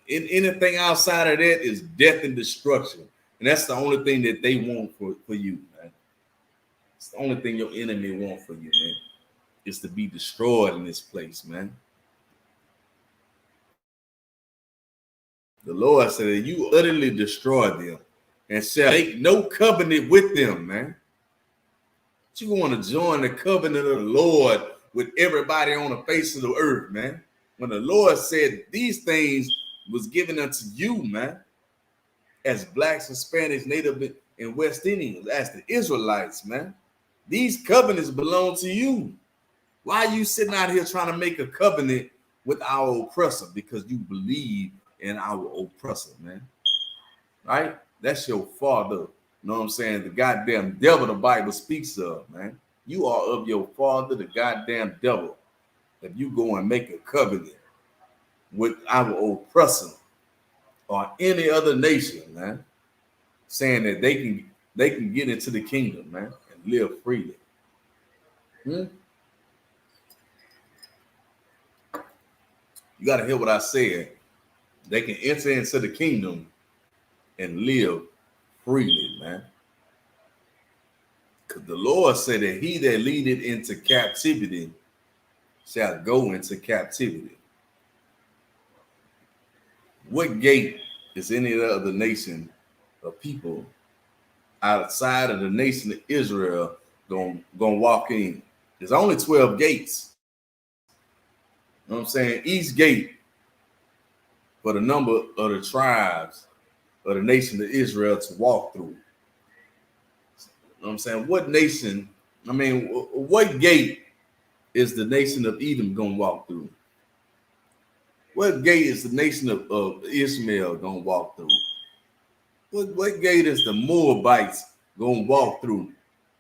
Anything outside of that is death and destruction. And that's the only thing that they want for you, man. It's the only thing your enemy wants for you, man, is to be destroyed in this place, man. The Lord said that you utterly destroy them and shall make no covenant with them, man. But you want to join the covenant of the Lord with everybody on the face of the earth, man. When the Lord said these things was given unto you, man, as blacks, Hispanics, Native, and West Indians, as the Israelites, man. These covenants belong to you. Why are you sitting out here trying to make a covenant with our oppressor? Because you believe in our oppressor, man. Right? That's your father. You know what I'm saying? The goddamn devil the Bible speaks of, man. You are of your father, the goddamn devil. If you go and make a covenant with our oppressor or any other nation, man, saying that they can get into the kingdom, man, and live freely. You got to hear what I said. They can enter into the kingdom and live freely, man. Because the Lord said that he that leadeth into captivity shall go into captivity. What gate is any other nation of people outside of the nation of Israel gonna walk in? There's only 12 gates. You know what I'm saying? Each gate for the number of the tribes of the nation of Israel to walk through. You know what I'm saying? What nation, what gate is the nation of Edom going to walk through? What gate is the nation of Ishmael going to walk through? What gate is the Moabites going to walk through?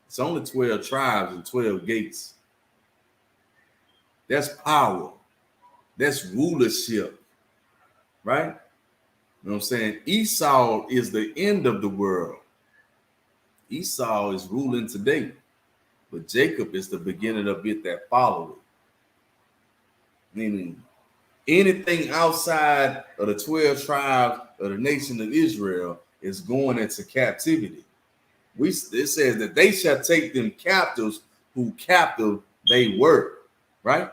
It's only 12 tribes and 12 gates. That's power. That's rulership, right? You know what I'm saying? Esau is the end of the world. Esau is ruling today, but Jacob is the beginning of it that followed it. Meaning, anything outside of the 12 tribes of the nation of Israel is going into captivity. It says that they shall take them captives who captive they were, right?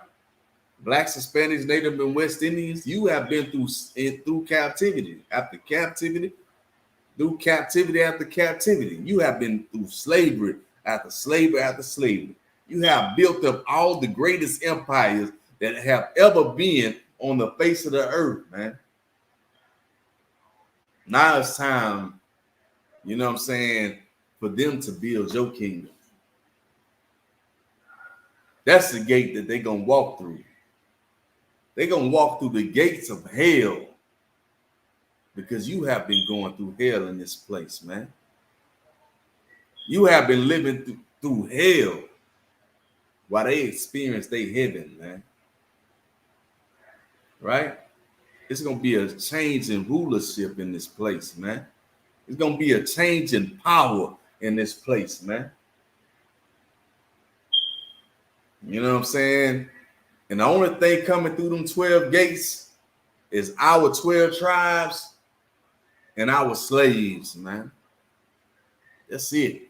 Blacks, Hispanics, Native, and West Indians, you have been through captivity after captivity, through captivity after captivity. You have been through slavery after slavery after slavery. You have built up all the greatest empires that have ever been on the face of the earth, man. Now it's time, you know what I'm saying, for them to build your kingdom. That's the gate that they're going to walk through. They're going to walk through the gates of hell because you have been going through hell in this place, man. You have been living through hell while they experience their heaven, man. Right? It's going to be a change in rulership in this place, man. It's going to be a change in power in this place, man. You know what I'm saying? And the only thing coming through them 12 gates is our 12 tribes and our slaves, man. That's it.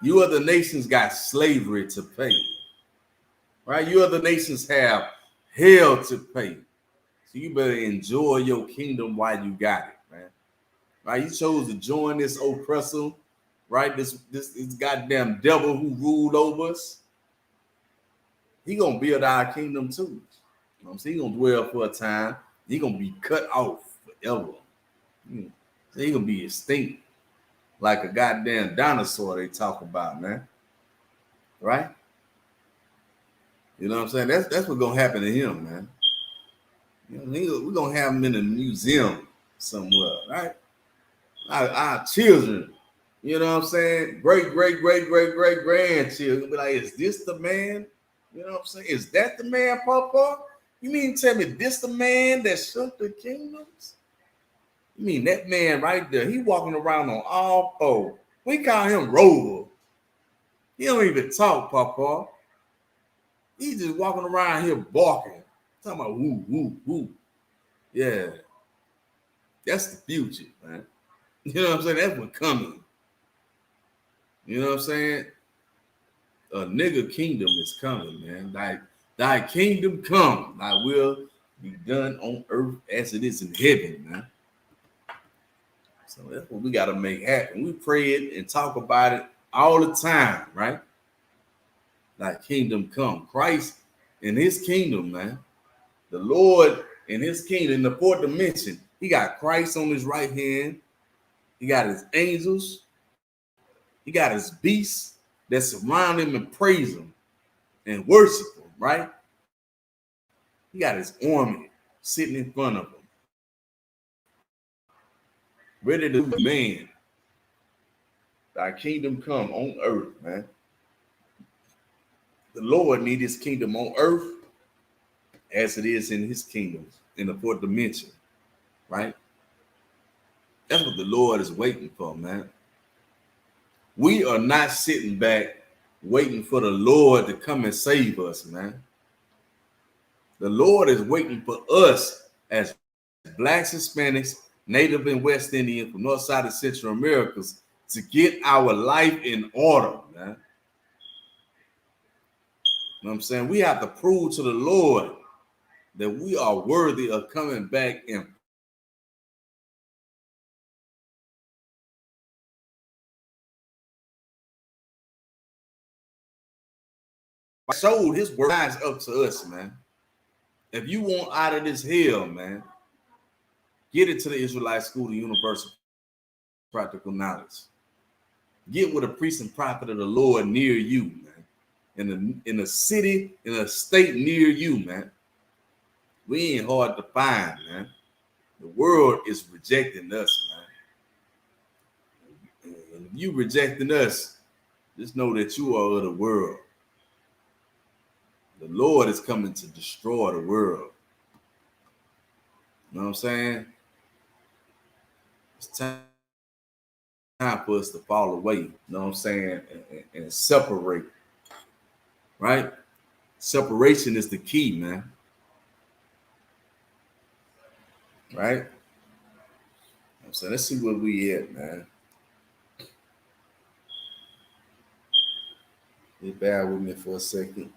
You other nations got slavery to pay, right? You other nations have hell to pay. So you better enjoy your kingdom while you got it, man. Right? You chose to join this oppressor, right? This goddamn devil who ruled over us. He gonna build our kingdom too. You know what I'm saying? He gonna dwell for a time. He gonna be cut off forever. So he gonna be extinct like a goddamn dinosaur they talk about, man. Right? You know what I'm saying? That's what's gonna happen to him, man. You know, we're gonna have him in a museum somewhere, right? Our children, you know what I'm saying? Great grandchildren be like, is this the man? You know what I'm saying? Is that the man, Papa? You mean tell me this the man that shook the kingdoms? You mean that man right there? He walking around on all fours. We call him Rover. He don't even talk, Papa. He just walking around here barking. Talking about woo, woo, woo. Yeah. That's the future, man. You know what I'm saying? That's what's coming. You know what I'm saying? A nigga kingdom is coming, man. Thy kingdom come, thy will be done on earth as it is in heaven, man. So that's what we got to make happen. We pray it and talk about it all the time, right? Thy kingdom come. Christ in his kingdom, man. The Lord in his kingdom, in the fourth dimension, he got Christ on his right hand. He got his angels. He got his beasts that surround him and praise him and worship him, right? He got his army sitting in front of him, ready to do man. Thy kingdom come on earth, man. The Lord need his kingdom on earth as it is in his kingdom in the fourth dimension, right? That's what the Lord is waiting for, man. We are not sitting back waiting for the Lord to come and save us, man. The Lord is waiting for us as Blacks, Hispanics, Native and West Indian from North Side of Central Americas to get our life in order, man. You know what I'm saying? We have to prove to the Lord that we are worthy of coming back and showed his word up to us, man. If you want out of this hell, man, get into the Israelite School of Universal Practical Knowledge. Get with a priest and prophet of the Lord near you, man. In a city, in a state near you, man. We ain't hard to find, man. The world is rejecting us, man. And if you rejecting us, just know that you are of the world. The Lord is coming to destroy the world. You know what I'm saying? It's time for us to fall away. You know what I'm saying? And separate. Right? Separation is the key, man. Right? So let's see where we at, man. Just bear with me for a second.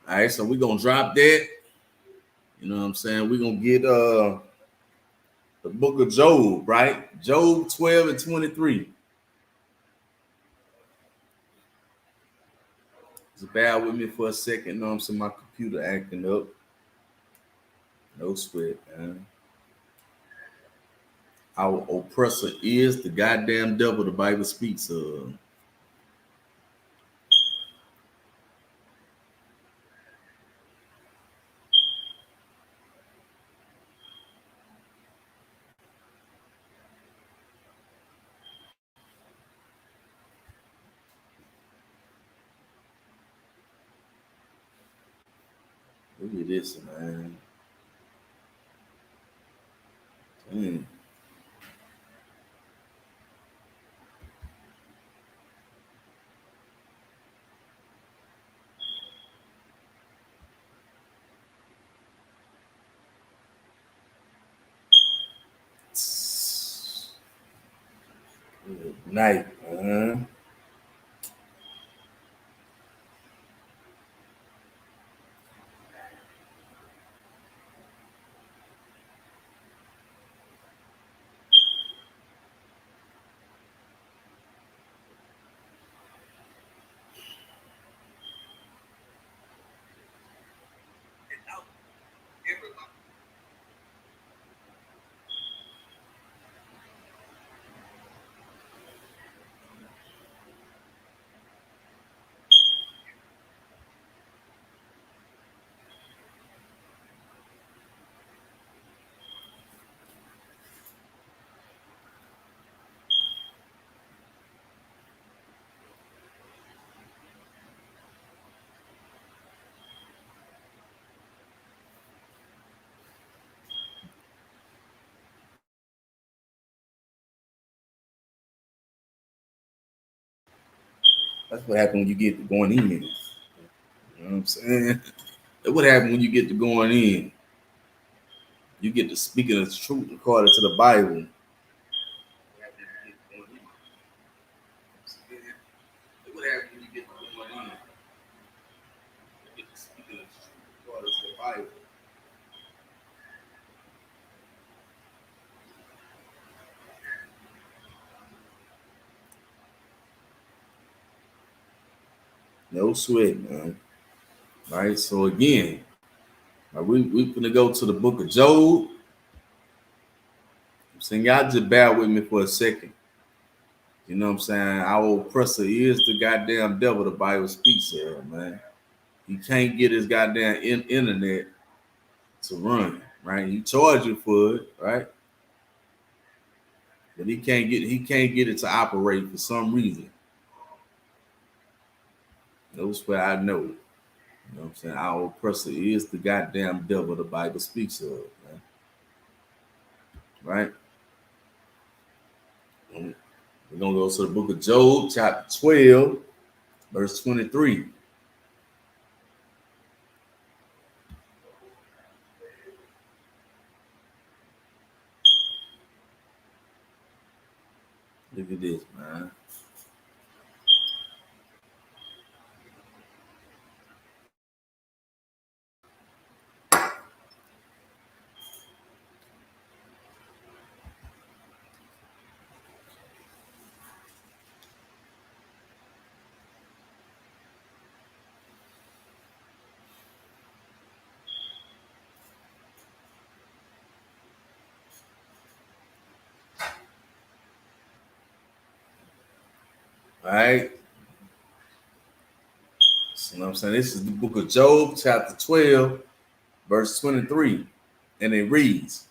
All right, so we're gonna drop that. You know what I'm saying? We're gonna get the book of Job, right? Job 12 and 23. Just bear with me for a second. You know what I'm saying? My computer acting up. No sweat, man. Our oppressor is the goddamn devil the Bible speaks of. Look at this, man. Dang. Good night, man. That's what happens when you get to going in. You know what I'm saying? That's what happens when you get to going in. You get to speaking the truth according to the Bible. What happens when you get to going in? You get to speaking the truth according to the Bible. No sweat, man. All right, so again, we gonna go to the book of Job. I'm saying y'all just bear with me for a second. You know what I'm saying? Our oppressor is the goddamn devil the Bible speaks of, man. He can't get his goddamn internet to run, right? He charge you for it, right? But he can't get it to operate for some reason. That's what I know. You know what I'm saying? Our oppressor is the goddamn devil the Bible speaks of, man. Right? We're going to go to the book of Job, chapter 12, verse 23. Look at this, man. All right. So, you know what I'm saying? This is the book of Job, chapter 12, verse 23. And it reads,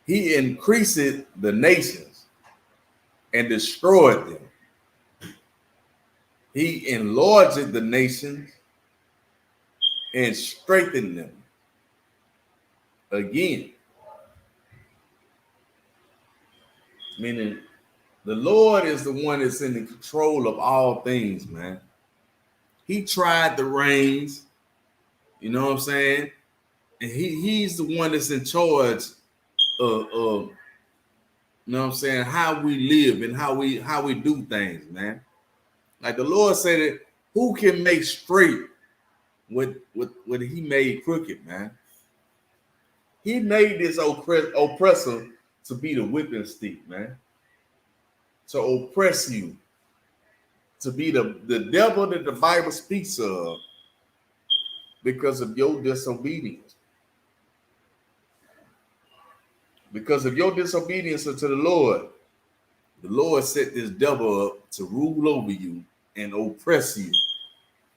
He increased the nations and destroyed them. He enlarged the nations and strengthened them. Again, meaning the Lord is the one that's in the control of all things, man. He tried the reins, you know what I'm saying? And he's the one that's in charge of you know what I'm saying, how we live and how we do things, man. Like the Lord said it, who can make straight what he made crooked, man? He made this oppressor to be the whipping stick, man. To oppress you. to be the devil that the Bible speaks of because of your disobedience. Because of your disobedience unto the Lord set this devil up to rule over you and oppress you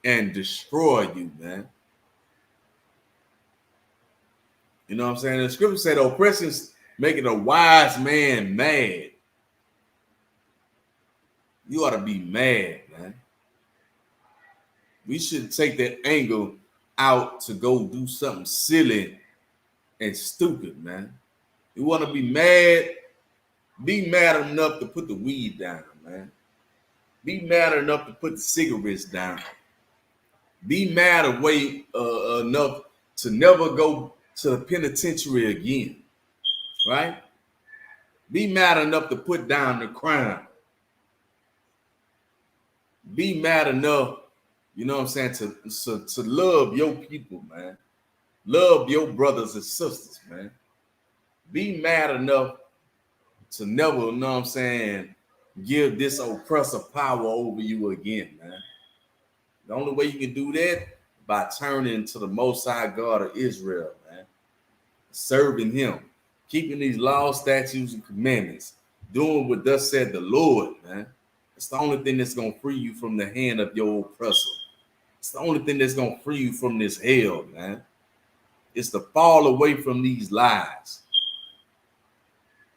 and destroy you, man. You know what I'm saying? The scripture said oppression's making a wise man mad. You ought to be mad, man. We should take that anger out to go do something silly and stupid, man. You want to be mad enough to put the weed down, man. Be mad enough to put the cigarettes down. Be mad enough to never go to the penitentiary again, right? Be mad enough to put down the crime. Be mad enough, you know what I'm saying, to love your people, man. Love your brothers and sisters, man. Be mad enough to never, you know what I'm saying, give this oppressor power over you again, man. The only way you can do that by turning to the Most High God of Israel, man. Serving him, keeping these laws, statutes, and commandments, doing what thus said the Lord, man. It's the only thing that's going to free you from the hand of your oppressor. It's the only thing that's going to free you from this hell, man. It's to fall away from these lies,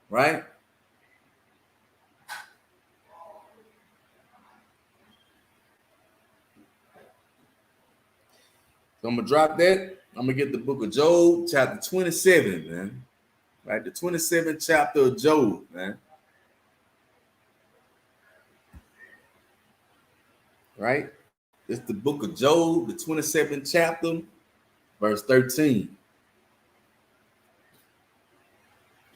right? So I'm going to drop that. I'm going to get the book of Job, chapter 27, man. Right, the 27th chapter of Job, man. Right? It's the book of Job, the 27th chapter, verse 13.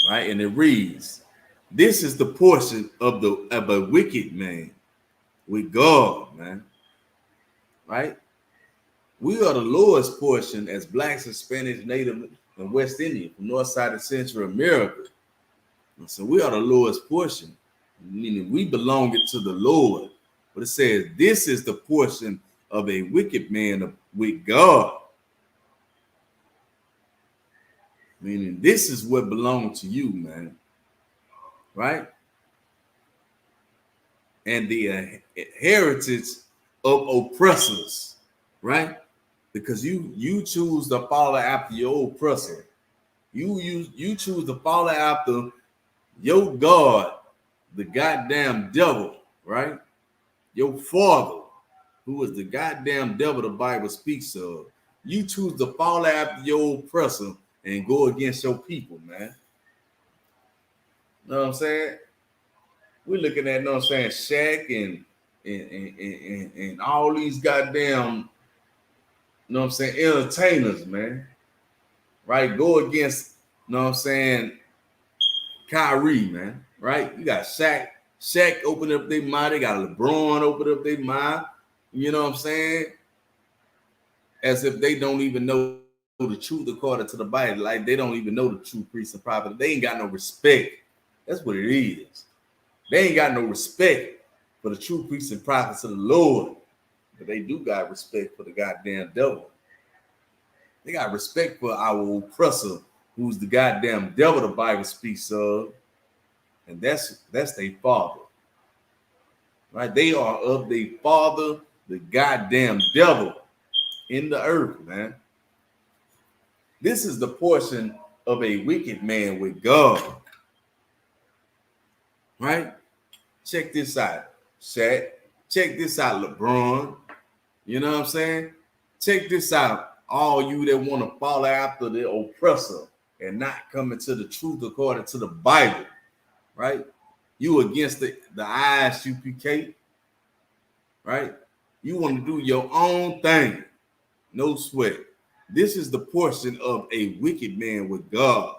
Right? And it reads, this is the portion of a wicked man with God, man. Right? We are the Lord's portion as blacks, Hispanics, Native, and West Indian from North Side of Central America. And so we are the Lord's portion, meaning we belong it to the Lord. But it says, this is the portion of a wicked man with God. Meaning this is what belongs to you, man. Right? And the heritage of oppressors, right? Because you choose to follow after your oppressor. You choose to follow after your God, the goddamn devil, right? Your father, who is the goddamn devil the Bible speaks of. You choose to follow after your oppressor and go against your people, man. You know what I'm saying? We're looking at, you know what I'm saying, Shaq and all these goddamn, you know what I'm saying, entertainers, man. Right? Go against, you know what I'm saying, Kyrie, man. Right? You got Shaq open up their mind. They got LeBron open up their mind. You know what I'm saying? As if they don't even know the truth according to the Bible. Like they don't even know the true priest and prophet. They ain't got no respect. That's what it is. They ain't got no respect for the true priests and prophets of the Lord. But they do got respect for the goddamn devil. They got respect for our oppressor, who's the goddamn devil the Bible speaks of. And that's their father. Right? They are of their father, the goddamn devil in the earth, man. This is the portion of a wicked man with God. Right? Check this out, Shaq. Check this out, LeBron. You know what I'm saying? Check this out, all you that want to follow after the oppressor and not coming to the truth according to the Bible. Right? You against the Isupk. Right? You want to do your own thing. No sweat. This is the portion of a wicked man with God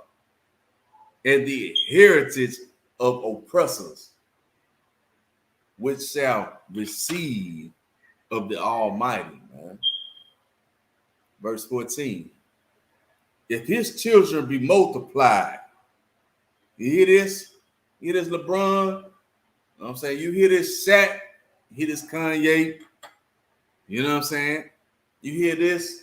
and the heritage of oppressors, which shall receive of the Almighty, man. Verse 14. If his children be multiplied, you hear this? You hear this, LeBron? You know what I'm saying? You hear this, Shaq? Hear this Kanye? You know what I'm saying? You hear this?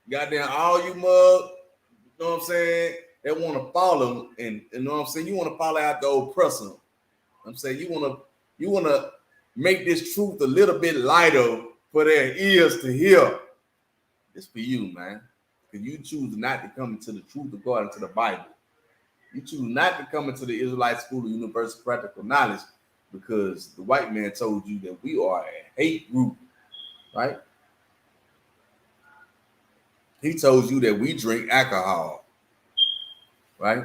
Goddamn, all you mug, you know what I'm saying? They want to follow and you know what I'm saying? You want to follow out the oppressor. I'm saying you want to make this truth a little bit lighter for their ears to hear. It's for you, man. Because you choose not to come into the truth according to the Bible. You choose not to come into the Israelite School of Universal Practical Knowledge because the white man told you that we are a hate group, right? He told you that we drink alcohol, right?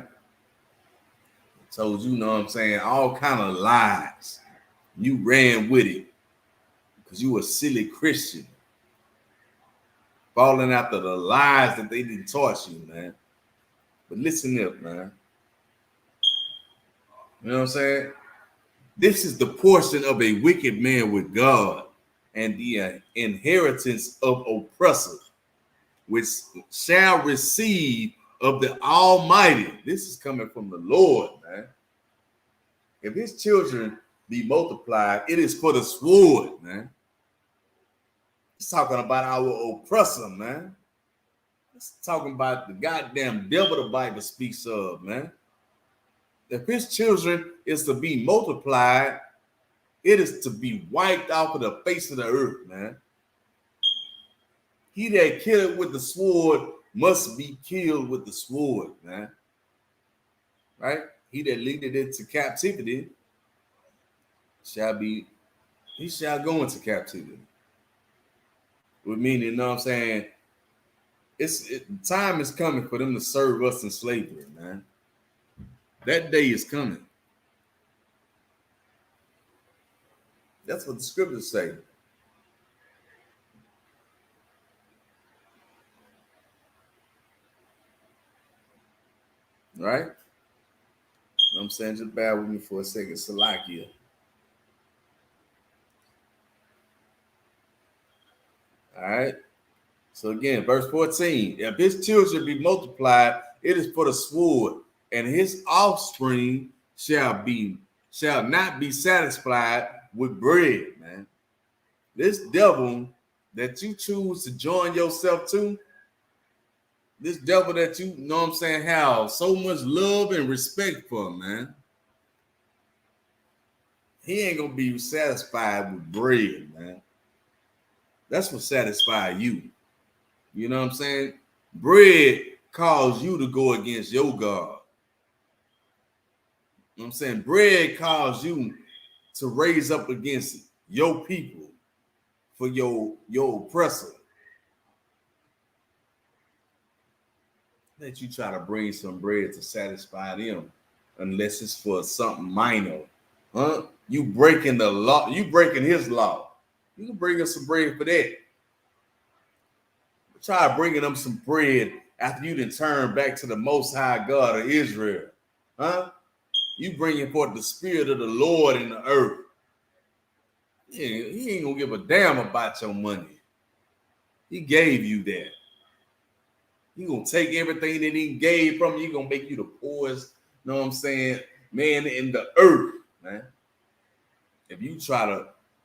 He told you, know what I'm saying, all kind of lies. You ran with it because you a silly Christian, falling after the lies that they didn't taught you, man. But listen up, man. You know what I'm saying? This is the portion of a wicked man with God and the inheritance of oppressors, which shall receive of the Almighty. This is coming from the Lord, man. If his children be multiplied, it is for the sword, man. It's talking about our oppressor, man. It's talking about the goddamn devil the Bible speaks of, man. If his children is to be multiplied, it is to be wiped off of the face of the earth, man. He that killed with the sword must be killed with the sword, man. Right? He that leadeth into captivity shall go into captivity. With meaning, you know what I'm saying? Time is coming for them to serve us in slavery, man. That day is coming. That's what the scriptures say. Right? You know what I'm saying? Just bear with me for a second. Salakia. All right. So again, verse 14. If his children be multiplied, it is for the sword, and his offspring shall not be satisfied with bread, man. This devil that you choose to join yourself to, this devil that you know what I'm saying, have so much love and respect for, man. He ain't gonna be satisfied with bread, man. That's what satisfies you. You know what I'm saying? Bread calls you to go against your God. You know what I'm saying? Bread calls you to raise up against your people for your oppressor. That you try to bring some bread to satisfy them, unless it's for something minor. Huh? You breaking the law, you breaking his law. You can bring us some bread for that. Try bringing them some bread after you done turn back to the Most High God of Israel. Huh? You bringing forth the spirit of the Lord in the earth. He ain't gonna give a damn about your money. He gave you that. He gonna take everything that he gave from you. He gonna make you the poorest, you know what I'm saying, man in the earth, man. If you try to,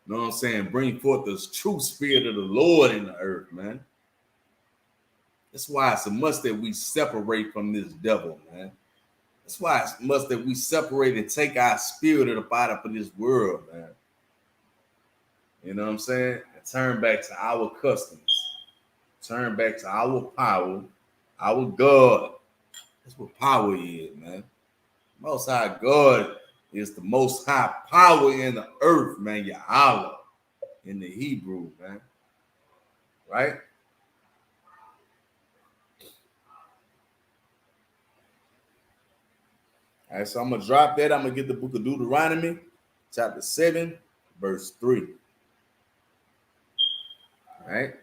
you know what I'm saying, bring forth the true spirit of the Lord in the earth, man. That's why it's a must that we separate from this devil, man. That's why it's a must that we separate and take our spirit up out of this world, man. You know what I'm saying? And turn back to our customs. Turn back to our power, our God. That's what power is, man. Most High God is the most high power in the earth, man. Yahweh in the Hebrew, man. Right? All right, so I'm going to drop that. I'm going to get the book of Deuteronomy, chapter 7, verse 3. All right.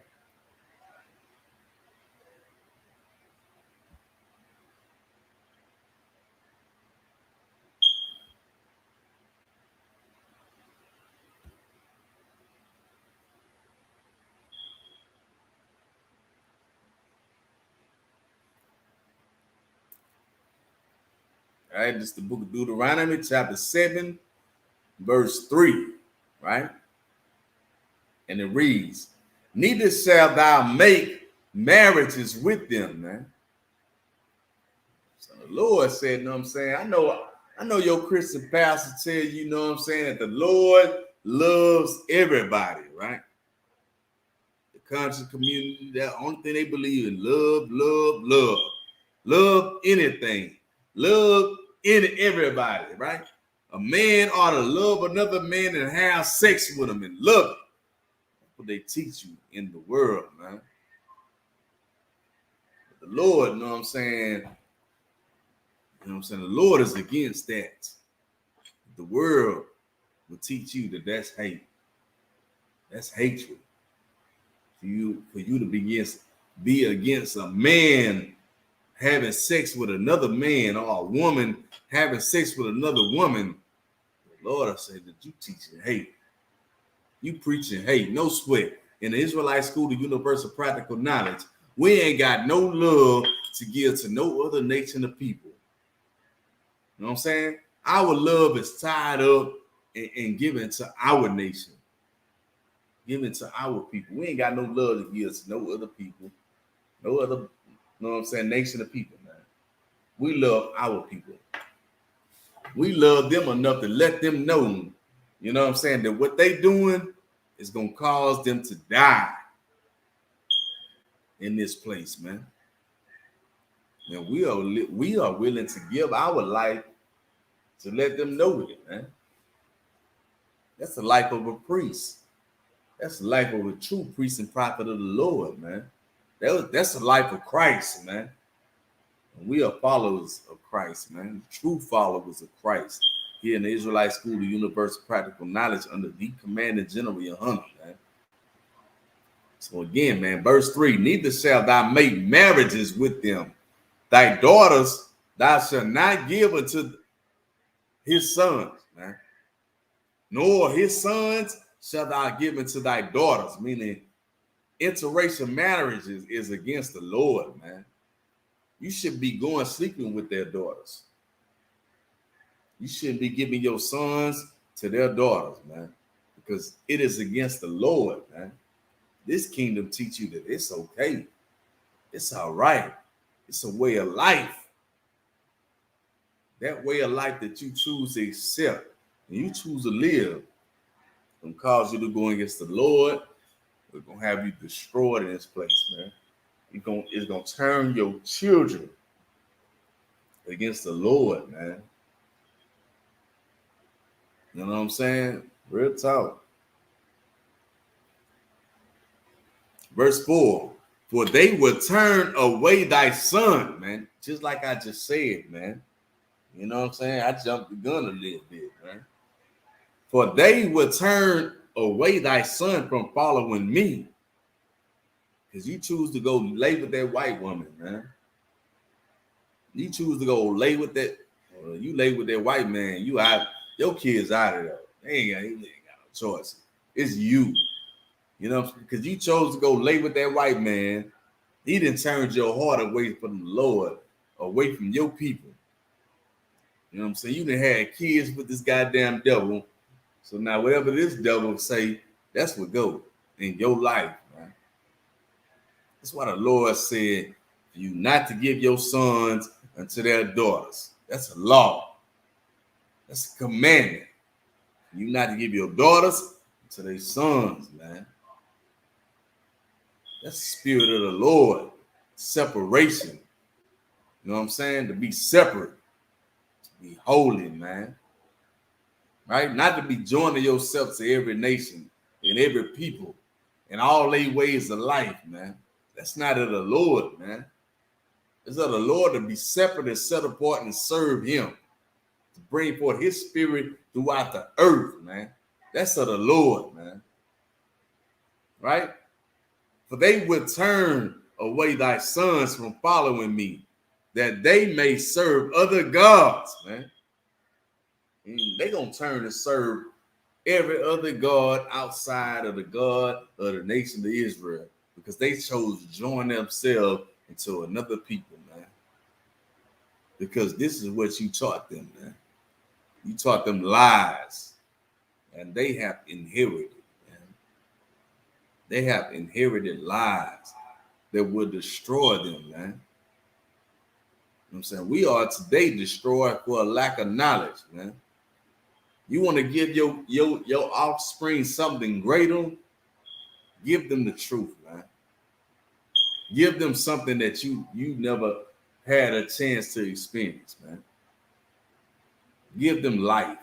All right, this is the book of Deuteronomy, chapter 7, verse 3, right? And it reads, neither shall thou make marriages with them, man. So the Lord said, you know what I'm saying? I know your Christian pastor tell you, you know what I'm saying, that the Lord loves everybody, right? The conscious community, the only thing they believe in, love, love, love. Love anything. Love everybody, right? A man ought to love another man and have sex with him and love him. That's what they teach you in the world, man. But the Lord, you know what I'm saying? You know what I'm saying? The Lord is against that. The world will teach you that that's hate. That's hatred. For you to be against a man having sex with another man or a woman having sex with another woman, the Lord I say that you teaching hate. You preaching hate, no sweat. In the Israelite School of Universal Practical Knowledge, we ain't got no love to give to no other nation of people. You know what I'm saying? Our love is tied up and given to our nation, given to our people. We ain't got no love to give to no other people, no other, you know what I'm saying, nation of people, man. We love our people. We love them enough to let them know, you know what I'm saying, that what they doing is going to cause them to die in this place, man. And we are willing to give our life to let them know it, man. That's the life of a priest. That's the life of a true priest and prophet of the Lord, man. That's the life of Christ, man. And we are followers of Christ, man. True followers of Christ. Here in the Israelite School of Universal Practical Knowledge under the commanding general Yahweh, man. So again, man, verse 3, neither shall thou make marriages with them. Thy daughters thou shalt not give unto his sons, man. Nor his sons shall thou give unto thy daughters, meaning interracial marriages is against the Lord, man. You shouldn't be going sleeping with their daughters. You shouldn't be giving your sons to their daughters, man, because it is against the Lord, man. This kingdom teach you that it's okay. It's all right. It's a way of life. That way of life that you choose to accept and you choose to live can cause you to go against the Lord. We're going to have you destroyed in this place, man. It's going to turn your children against the Lord, man. You know what I'm saying? Real talk. Verse 4, for they will turn away thy son, man. Just like I just said, man. You know what I'm saying? I jumped the gun a little bit, man. For they will turn away thy son from following me. Because you choose to go lay with that white woman, man. You choose to go lay with that, you lay with that white man, you out, your kids out of there. They ain't got no choice. It's you. You know, because you chose to go lay with that white man. He didn't turn your heart away from the Lord, away from your people. You know what I'm saying? You done had kids with this goddamn devil. So now whatever this devil say, that's what goes in your life, man. That's why the Lord said for you not to give your sons unto their daughters. That's a law. That's a commandment. You not to give your daughters to their sons, man. That's the spirit of the Lord. Separation. You know what I'm saying? To be separate. To be holy, man. Right? Not to be joining yourself to every nation and every people and all their ways of life, man. That's not of the Lord, man. It's of the Lord to be separate and set apart and serve him. To bring forth his spirit throughout the earth, man. That's of the Lord, man. Right? For they would turn away thy sons from following me, that they may serve other gods, man. And they gonna turn and serve every other god outside of the God of the nation of Israel, because they chose to join themselves into another people, man. Because this is what you taught them, man. You taught them lies, and they have inherited, man. They have inherited lies that will destroy them, man. You know what I'm saying? We are today destroyed for a lack of knowledge, man. You want to give your offspring something greater, give them the truth, man. Give them something that you never had a chance to experience, man. Give them life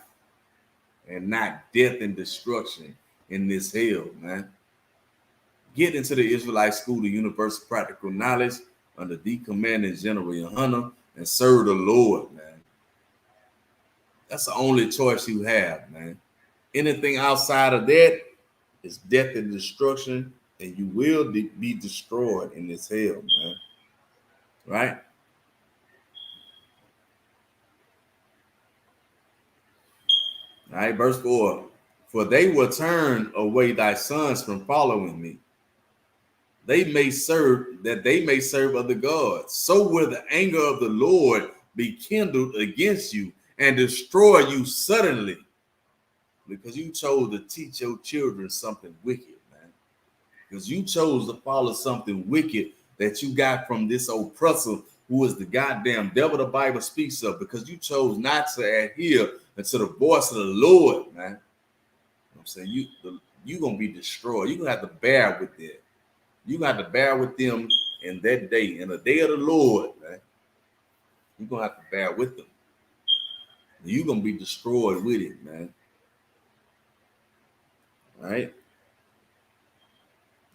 and not death and destruction in this hell, man. Get into the Israelite School of Universal Practical Knowledge under the Commanding General Hunter and serve the Lord, man. That's the only choice you have, man. Anything outside of that is death and destruction, and you will be destroyed in this hell, man. Right? All right, verse 4. For they will turn away thy sons from following me. They may serve other gods. So will the anger of the Lord be kindled against you and destroy you suddenly, because you chose to teach your children something wicked, man. Because you chose to follow something wicked that you got from this oppressor who is the goddamn devil the Bible speaks of, because you chose not to adhere to the voice of the Lord, man. You know what I'm saying? You're going to be destroyed. You're going to have to bear with them. You're going to have to bear with them in that day, in the day of the Lord, man. You're going to have to bear with them. You're going to be destroyed with it, man. All right.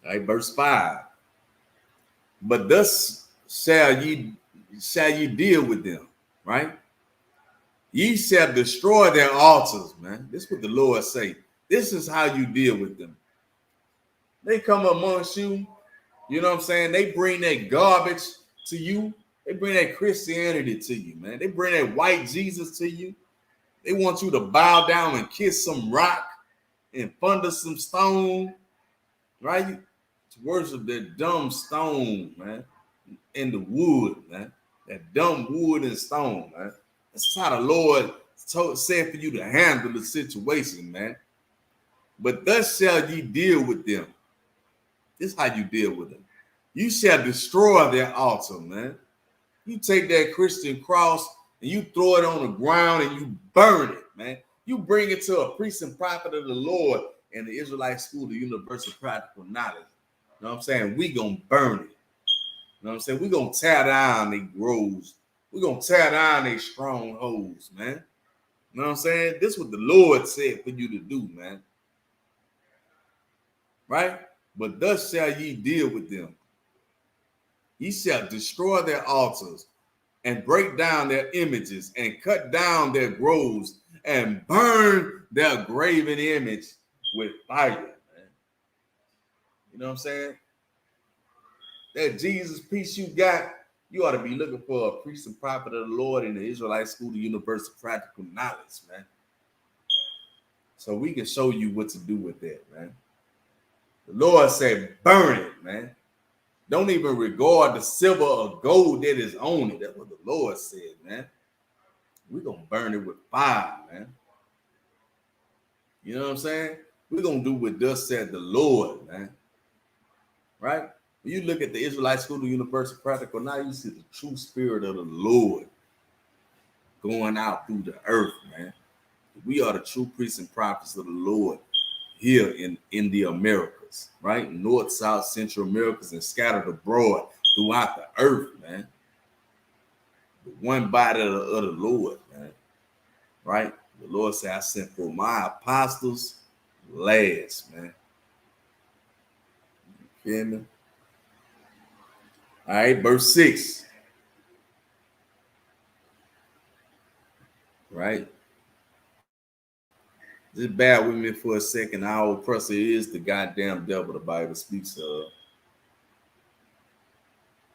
All right, verse 5. But thus shall ye deal with them, right? Ye shall destroy their altars, man. This is what the Lord say. This is how you deal with them. They come amongst you, you know what I'm saying? They bring that garbage to you. They bring that Christianity to you, man. They bring that white Jesus to you. They want you to bow down and kiss some rock and thunder some stone, right? To worship that dumb stone, man, in the wood, man. That dumb wood and stone, man. That's how the Lord said for you to handle the situation, man. But thus shall ye deal with them. This is how you deal with them. You shall destroy their altar, man. You take that Christian cross and you throw it on the ground and you burn it, man. You bring it to a priest and prophet of the Lord in the Israelite School of Universal Practical Knowledge. You know what I'm saying? We gonna burn it. You know what I'm saying? We gonna tear down their groves. We gonna tear down their strongholds, man. You know what I'm saying? This is what the Lord said for you to do, man. Right? But thus shall ye deal with them. Ye shall destroy their altars and break down their images and cut down their groves and burn their graven image with fire, man. You know what I'm saying? That Jesus piece you got, you ought to be looking for a priest and prophet of the Lord in the Israelite School of Universal Practical Knowledge, man. So we can show you what to do with that, man. The Lord said, burn it, man. Don't even regard the silver or gold that is on it. That's what the Lord said, man. We're going to burn it with fire, man. You know what I'm saying? We're going to do what thus said the Lord, man. Right? When you look at the Israelite School of Universal Practical, now you see the true spirit of the Lord going out through the earth, man. We are the true priests and prophets of the Lord here in the Americas, right? North, South, Central Americas, and scattered abroad throughout the earth, man. The one body of the Lord, man. Right? The Lord said, I sent for my apostles last, man. You feel me? All right, verse 6. Right? Just bear with me for a second. Our oppressor is the goddamn devil the Bible speaks of.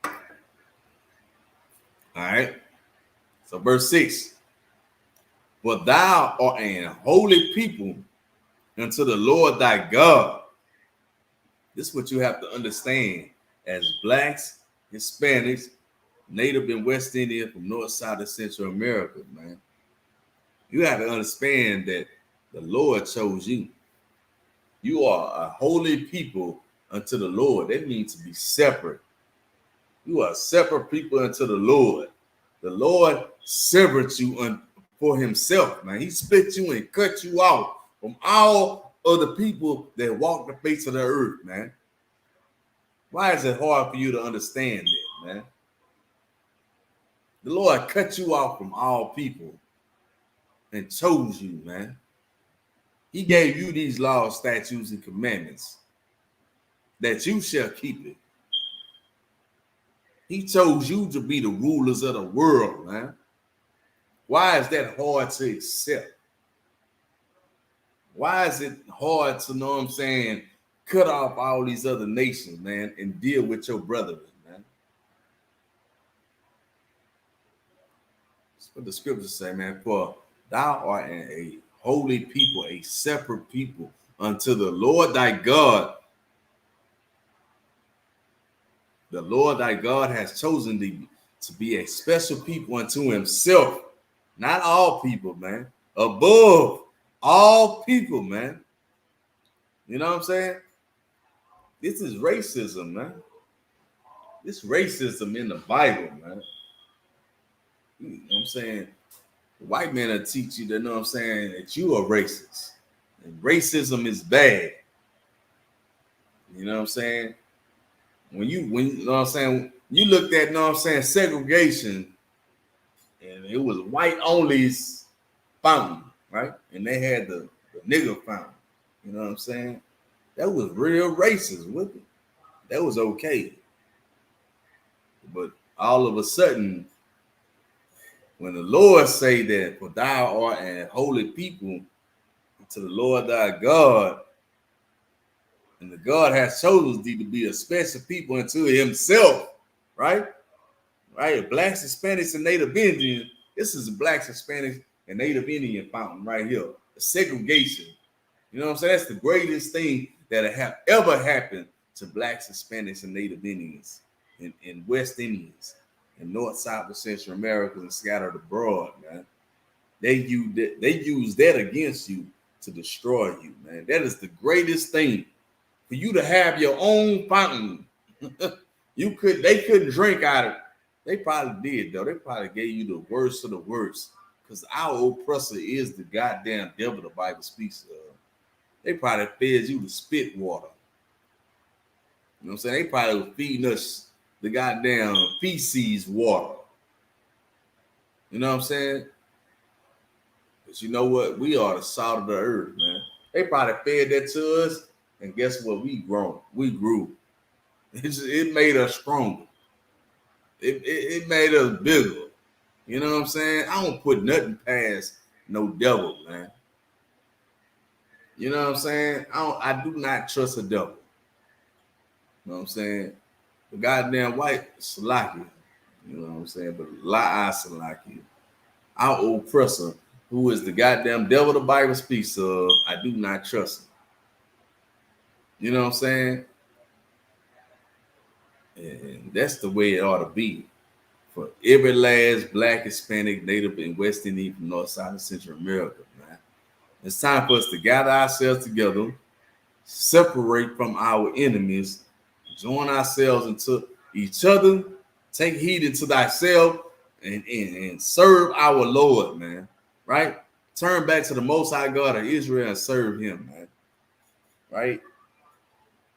All right. So verse 6. But thou art an holy people unto the Lord thy God. This is what you have to understand as blacks, Hispanics, Native and West Indian from North, South, and Central America, man. You have to understand that the Lord chose you. You are a holy people unto the Lord. That means to be separate. You are separate people unto the Lord. The Lord severed you for himself, man. He split you and cut you off from all other people that walk the face of the earth, man. Why is it hard for you to understand that, man? The Lord cut you off from all people and chose you, man. He gave you these laws, statutes, and commandments that you shall keep it. He chose you to be the rulers of the world, man. Why is that hard to accept? Why is it hard to, know what I'm saying, cut off all these other nations, man, and deal with your brethren, man? That's what the scriptures say, man. For thou art a holy people, a separate people unto the Lord thy God. The Lord thy God has chosen thee to be a special people unto himself. Not all people, man. Above all people, man. You know what I'm saying? This is racism, man. This racism in the Bible, man. You know what I'm saying? The white man will teach you that, know what I'm saying, that you are racist. And racism is bad. You know what I'm saying? When you know what I'm saying, you looked at, know what I'm saying, segregation, and it was white only's fountain, right? And they had the nigger fountain. You know what I'm saying? That was real racist, wasn't it? That was okay. But all of a sudden, when the Lord say that, for thou art a holy people to the Lord thy God, and the God has chosen thee to be a special people unto himself, right? Right? Blacks, Hispanics, and Native Indians. This is a Blacks, Hispanics, and Native Indian fountain right here. The segregation. You know what I'm saying? That's the greatest thing that have ever happened to Blacks, Hispanics, and Native Indians, and West Indians, and North, South, and Central America, and scattered abroad, man. They use that against you to destroy you, man. That is the greatest thing. For you to have your own fountain. They couldn't drink out of it. They probably did, though. They probably gave you the worst of the worst. Because our oppressor is the goddamn devil the Bible speaks of. They probably fed you the spit water. You know what I'm saying? They probably were feeding us the goddamn feces water. You know what I'm saying? But you know what? We are the salt of the earth, man. They probably fed that to us, and guess what? We grew. It made us stronger. It made us bigger. You know what I'm saying? I don't put nothing past no devil, man. You know what I'm saying? I do not trust a devil. You know what I'm saying? The goddamn white Salaki. You know what I'm saying? But La'a Salaki. Our oppressor, who is the goddamn devil the Bible speaks of, I do not trust him. You know what I'm saying? And that's the way it ought to be for every last Black, Hispanic, Native, and West Indian from North, South, and Central America, man. It's time for us to gather ourselves together, separate from our enemies, join ourselves into each other, take heed into thyself, and serve our Lord, man. Right? Turn back to the Most High God of Israel and serve him, man. Right?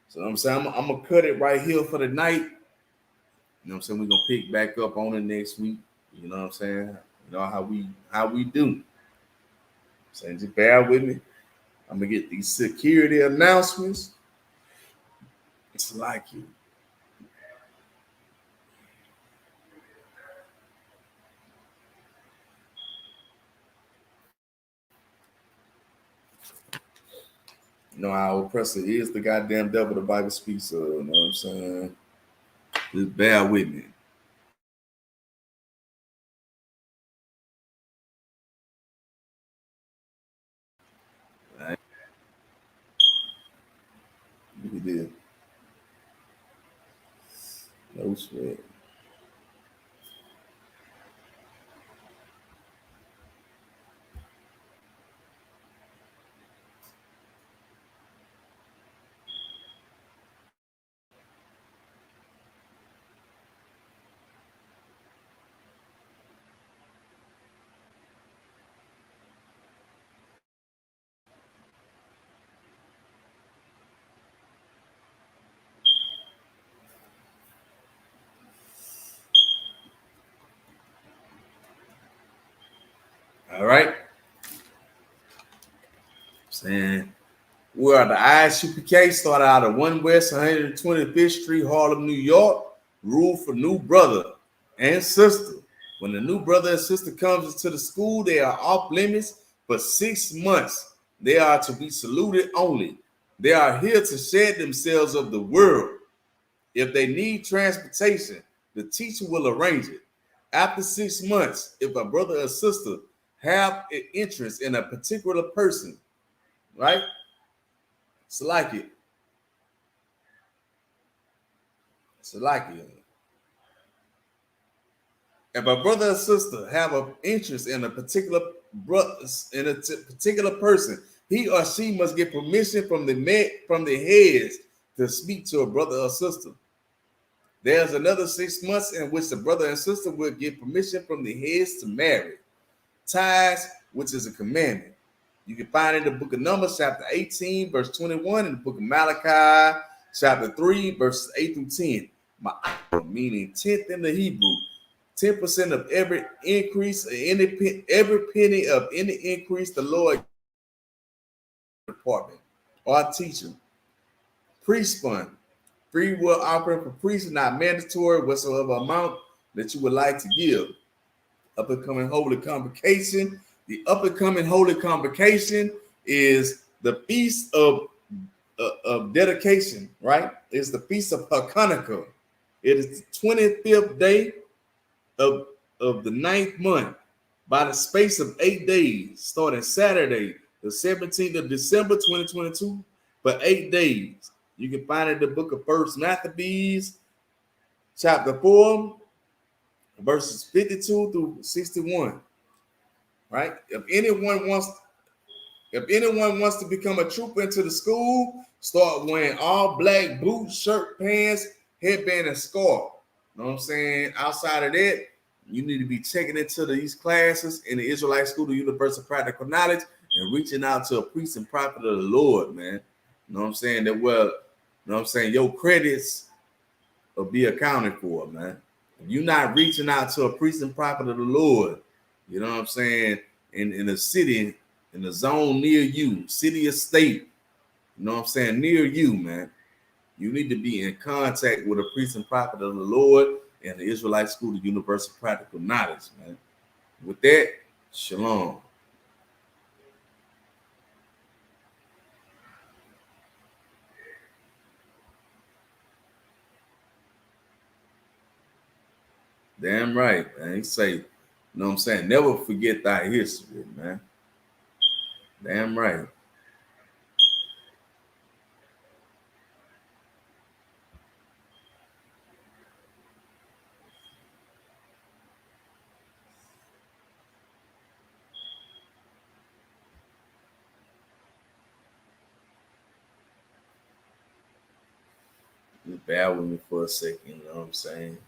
So I'm saying I'm gonna cut it right here for the night. You know what I'm saying? We're gonna pick back up on it next week. You know what I'm saying? You know how we do. So just bear with me. I'm gonna get these security announcements. It's like you. You know, our oppressor is the goddamn devil the Bible speaks of. You know what I'm saying? Just bear with me. All right. Look at this. No sweat. All right. Saying we are the Isupk, started out of 1 West 125th Street, Harlem, New York. Rule for new brother and sister. When the new brother and sister comes into the school, they are off limits for 6 months. They are to be saluted only. They are here to shed themselves of the world. If they need transportation, the teacher will arrange it. After 6 months, if a brother or sister have an interest in a particular person, right? So like it. If a brother or sister have an interest in a particular particular person, he or she must get permission from the heads to speak to a brother or sister. There's another 6 months in which the brother and sister will get permission from the heads to marry. Ties, which is a commandment. You can find it in the book of Numbers, chapter 18, verse 21, and the book of Malachi, chapter 3, verses 8 through 10. Meaning 10th in the Hebrew. 10% of every increase, every penny of any increase, the Lord department or teacher. Priest fund. Free will offering for priests is not mandatory whatsoever amount that you would like to give. Up and coming holy convocation. The up and coming holy convocation is the feast of dedication, right? It's the feast of Hanukkah. It is the 25th day of the 9th month by the space of 8 days, starting Saturday, the 17th of December, 2022, for 8 days. You can find it in the book of 1 Maccabees, chapter 4, verses 52 through 61. Right? If anyone wants to become a trooper into the school, start wearing all black boots, shirt, pants, headband, and scarf. You know what I'm saying? Outside of that, you need to be checking into these classes in the Israelite School of Universal Practical Knowledge and reaching out to a priest and prophet of the Lord, man. You know what I'm saying? That well, you know what I'm saying? Your credits will be accounted for, man. If you're not reaching out to a priest and prophet of the Lord, you know what I'm saying, in a city, in a zone near you, city or state, you know what I'm saying, near you, man, you need to be in contact with a priest and prophet of the Lord and the Israelite School of Universal Practical Knowledge, man. With that, shalom. Damn right, man. He say, you know what I'm saying, never forget thy history, man. Damn right. You bear with me for a second, you know what I'm saying?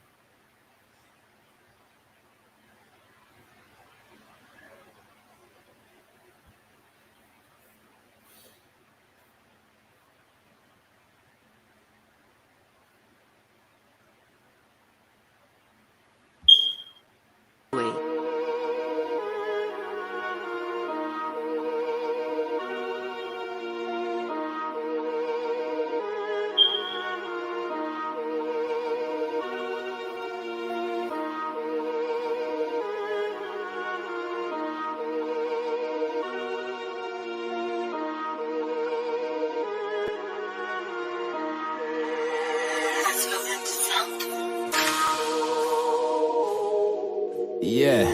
Yeah.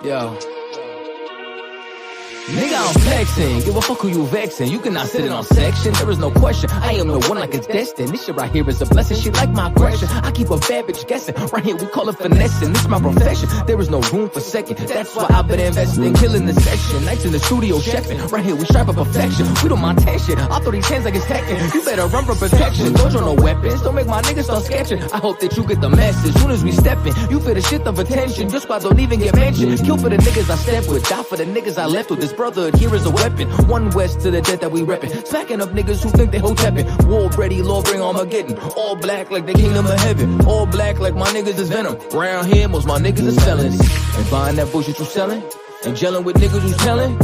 Yo. Nigga, I'm flexing. Give a fuck who you vexing. You cannot sit in on section. There is no question. I am the one like it's destined. This shit right here is a blessing. She like my aggression. I keep a bad bitch guessing. Right here we call it finessing. This is my profession. There is no room for second. That's why I've been investing. Killing the section. Nights in the studio chefing. Right here we strive for perfection. We don't mind tension. I'll throw these hands like it's Tekken. You better run for protection. Don't draw no weapons. Don't make my niggas start sketching. I hope that you get the message. Soon as we step in, you feel the shit of attention. Your squad don't even get mentioned. Kill for the niggas I step with. Die for the niggas I left with. This Brotherhood, here is a weapon. One West to the death that we reppin'. Smacking up niggas who think they hoteppin'. War ready, Lord bring Armageddon. All black like the kingdom of heaven. All black like my niggas is venom. Round here, most my niggas is felons. And buying that bullshit you selling? And gelling with niggas who's telling?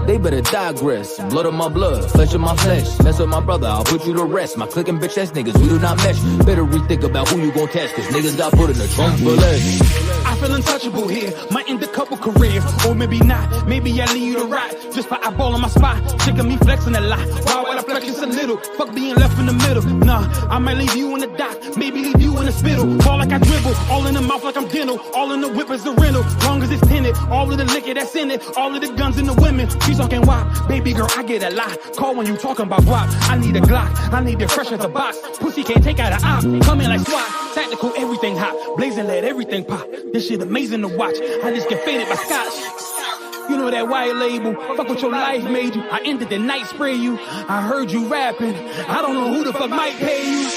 They better digress. Blood of my blood, flesh of my flesh. Mess with my brother, I'll put you to rest. My click and bitch ass niggas, we do not mesh. Better rethink about who you gon' test, cause niggas got put in the trunk for less. I feel untouchable here, might end a couple careers, or maybe not. Maybe I leave you to rot, just for eyeball on my spot. Chicken me flexing a lot, why would I flex just a little? Fuck being left in the middle, nah. I might leave you in the dock, maybe leave you in the spittle. Fall like I dribble, all in the mouth like I'm dental. All in the whip is the rental, long as it's tinted. All of the liquor that's in it, all of the guns and the women. She's talking wop, baby girl, I get a lot. Call when you talking about guap. I need a Glock, I need the fresh as a box. Pussy can't take out a op, come in like SWAT. Tactical, everything hot, blazing, let everything pop. This shit amazing to watch, I just get faded by scotch. You know that white label, fuck what your life made you. I ended the night, spray you. I heard you rapping, I don't know who the fuck might pay you.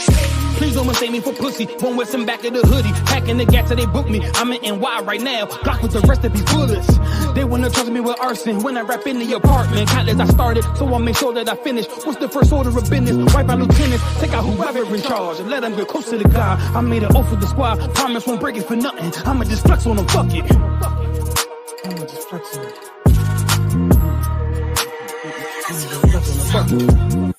Please don't mistake me for pussy. One West and back of the hoodie. Packing the gas till they book me. I'm in NY right now. Block with the rest of these bullets. They wanna trust me with arson when I rap in the apartment. Countless I started, so I make sure that I finish. What's the first order of business? Wipe out lieutenants. Take out whoever in charge and let them get close to the God. I made an oath with the squad. Promise won't break it for nothing. I'ma just flex on them. Fuck it. I'ma just flex on them. Fuck it.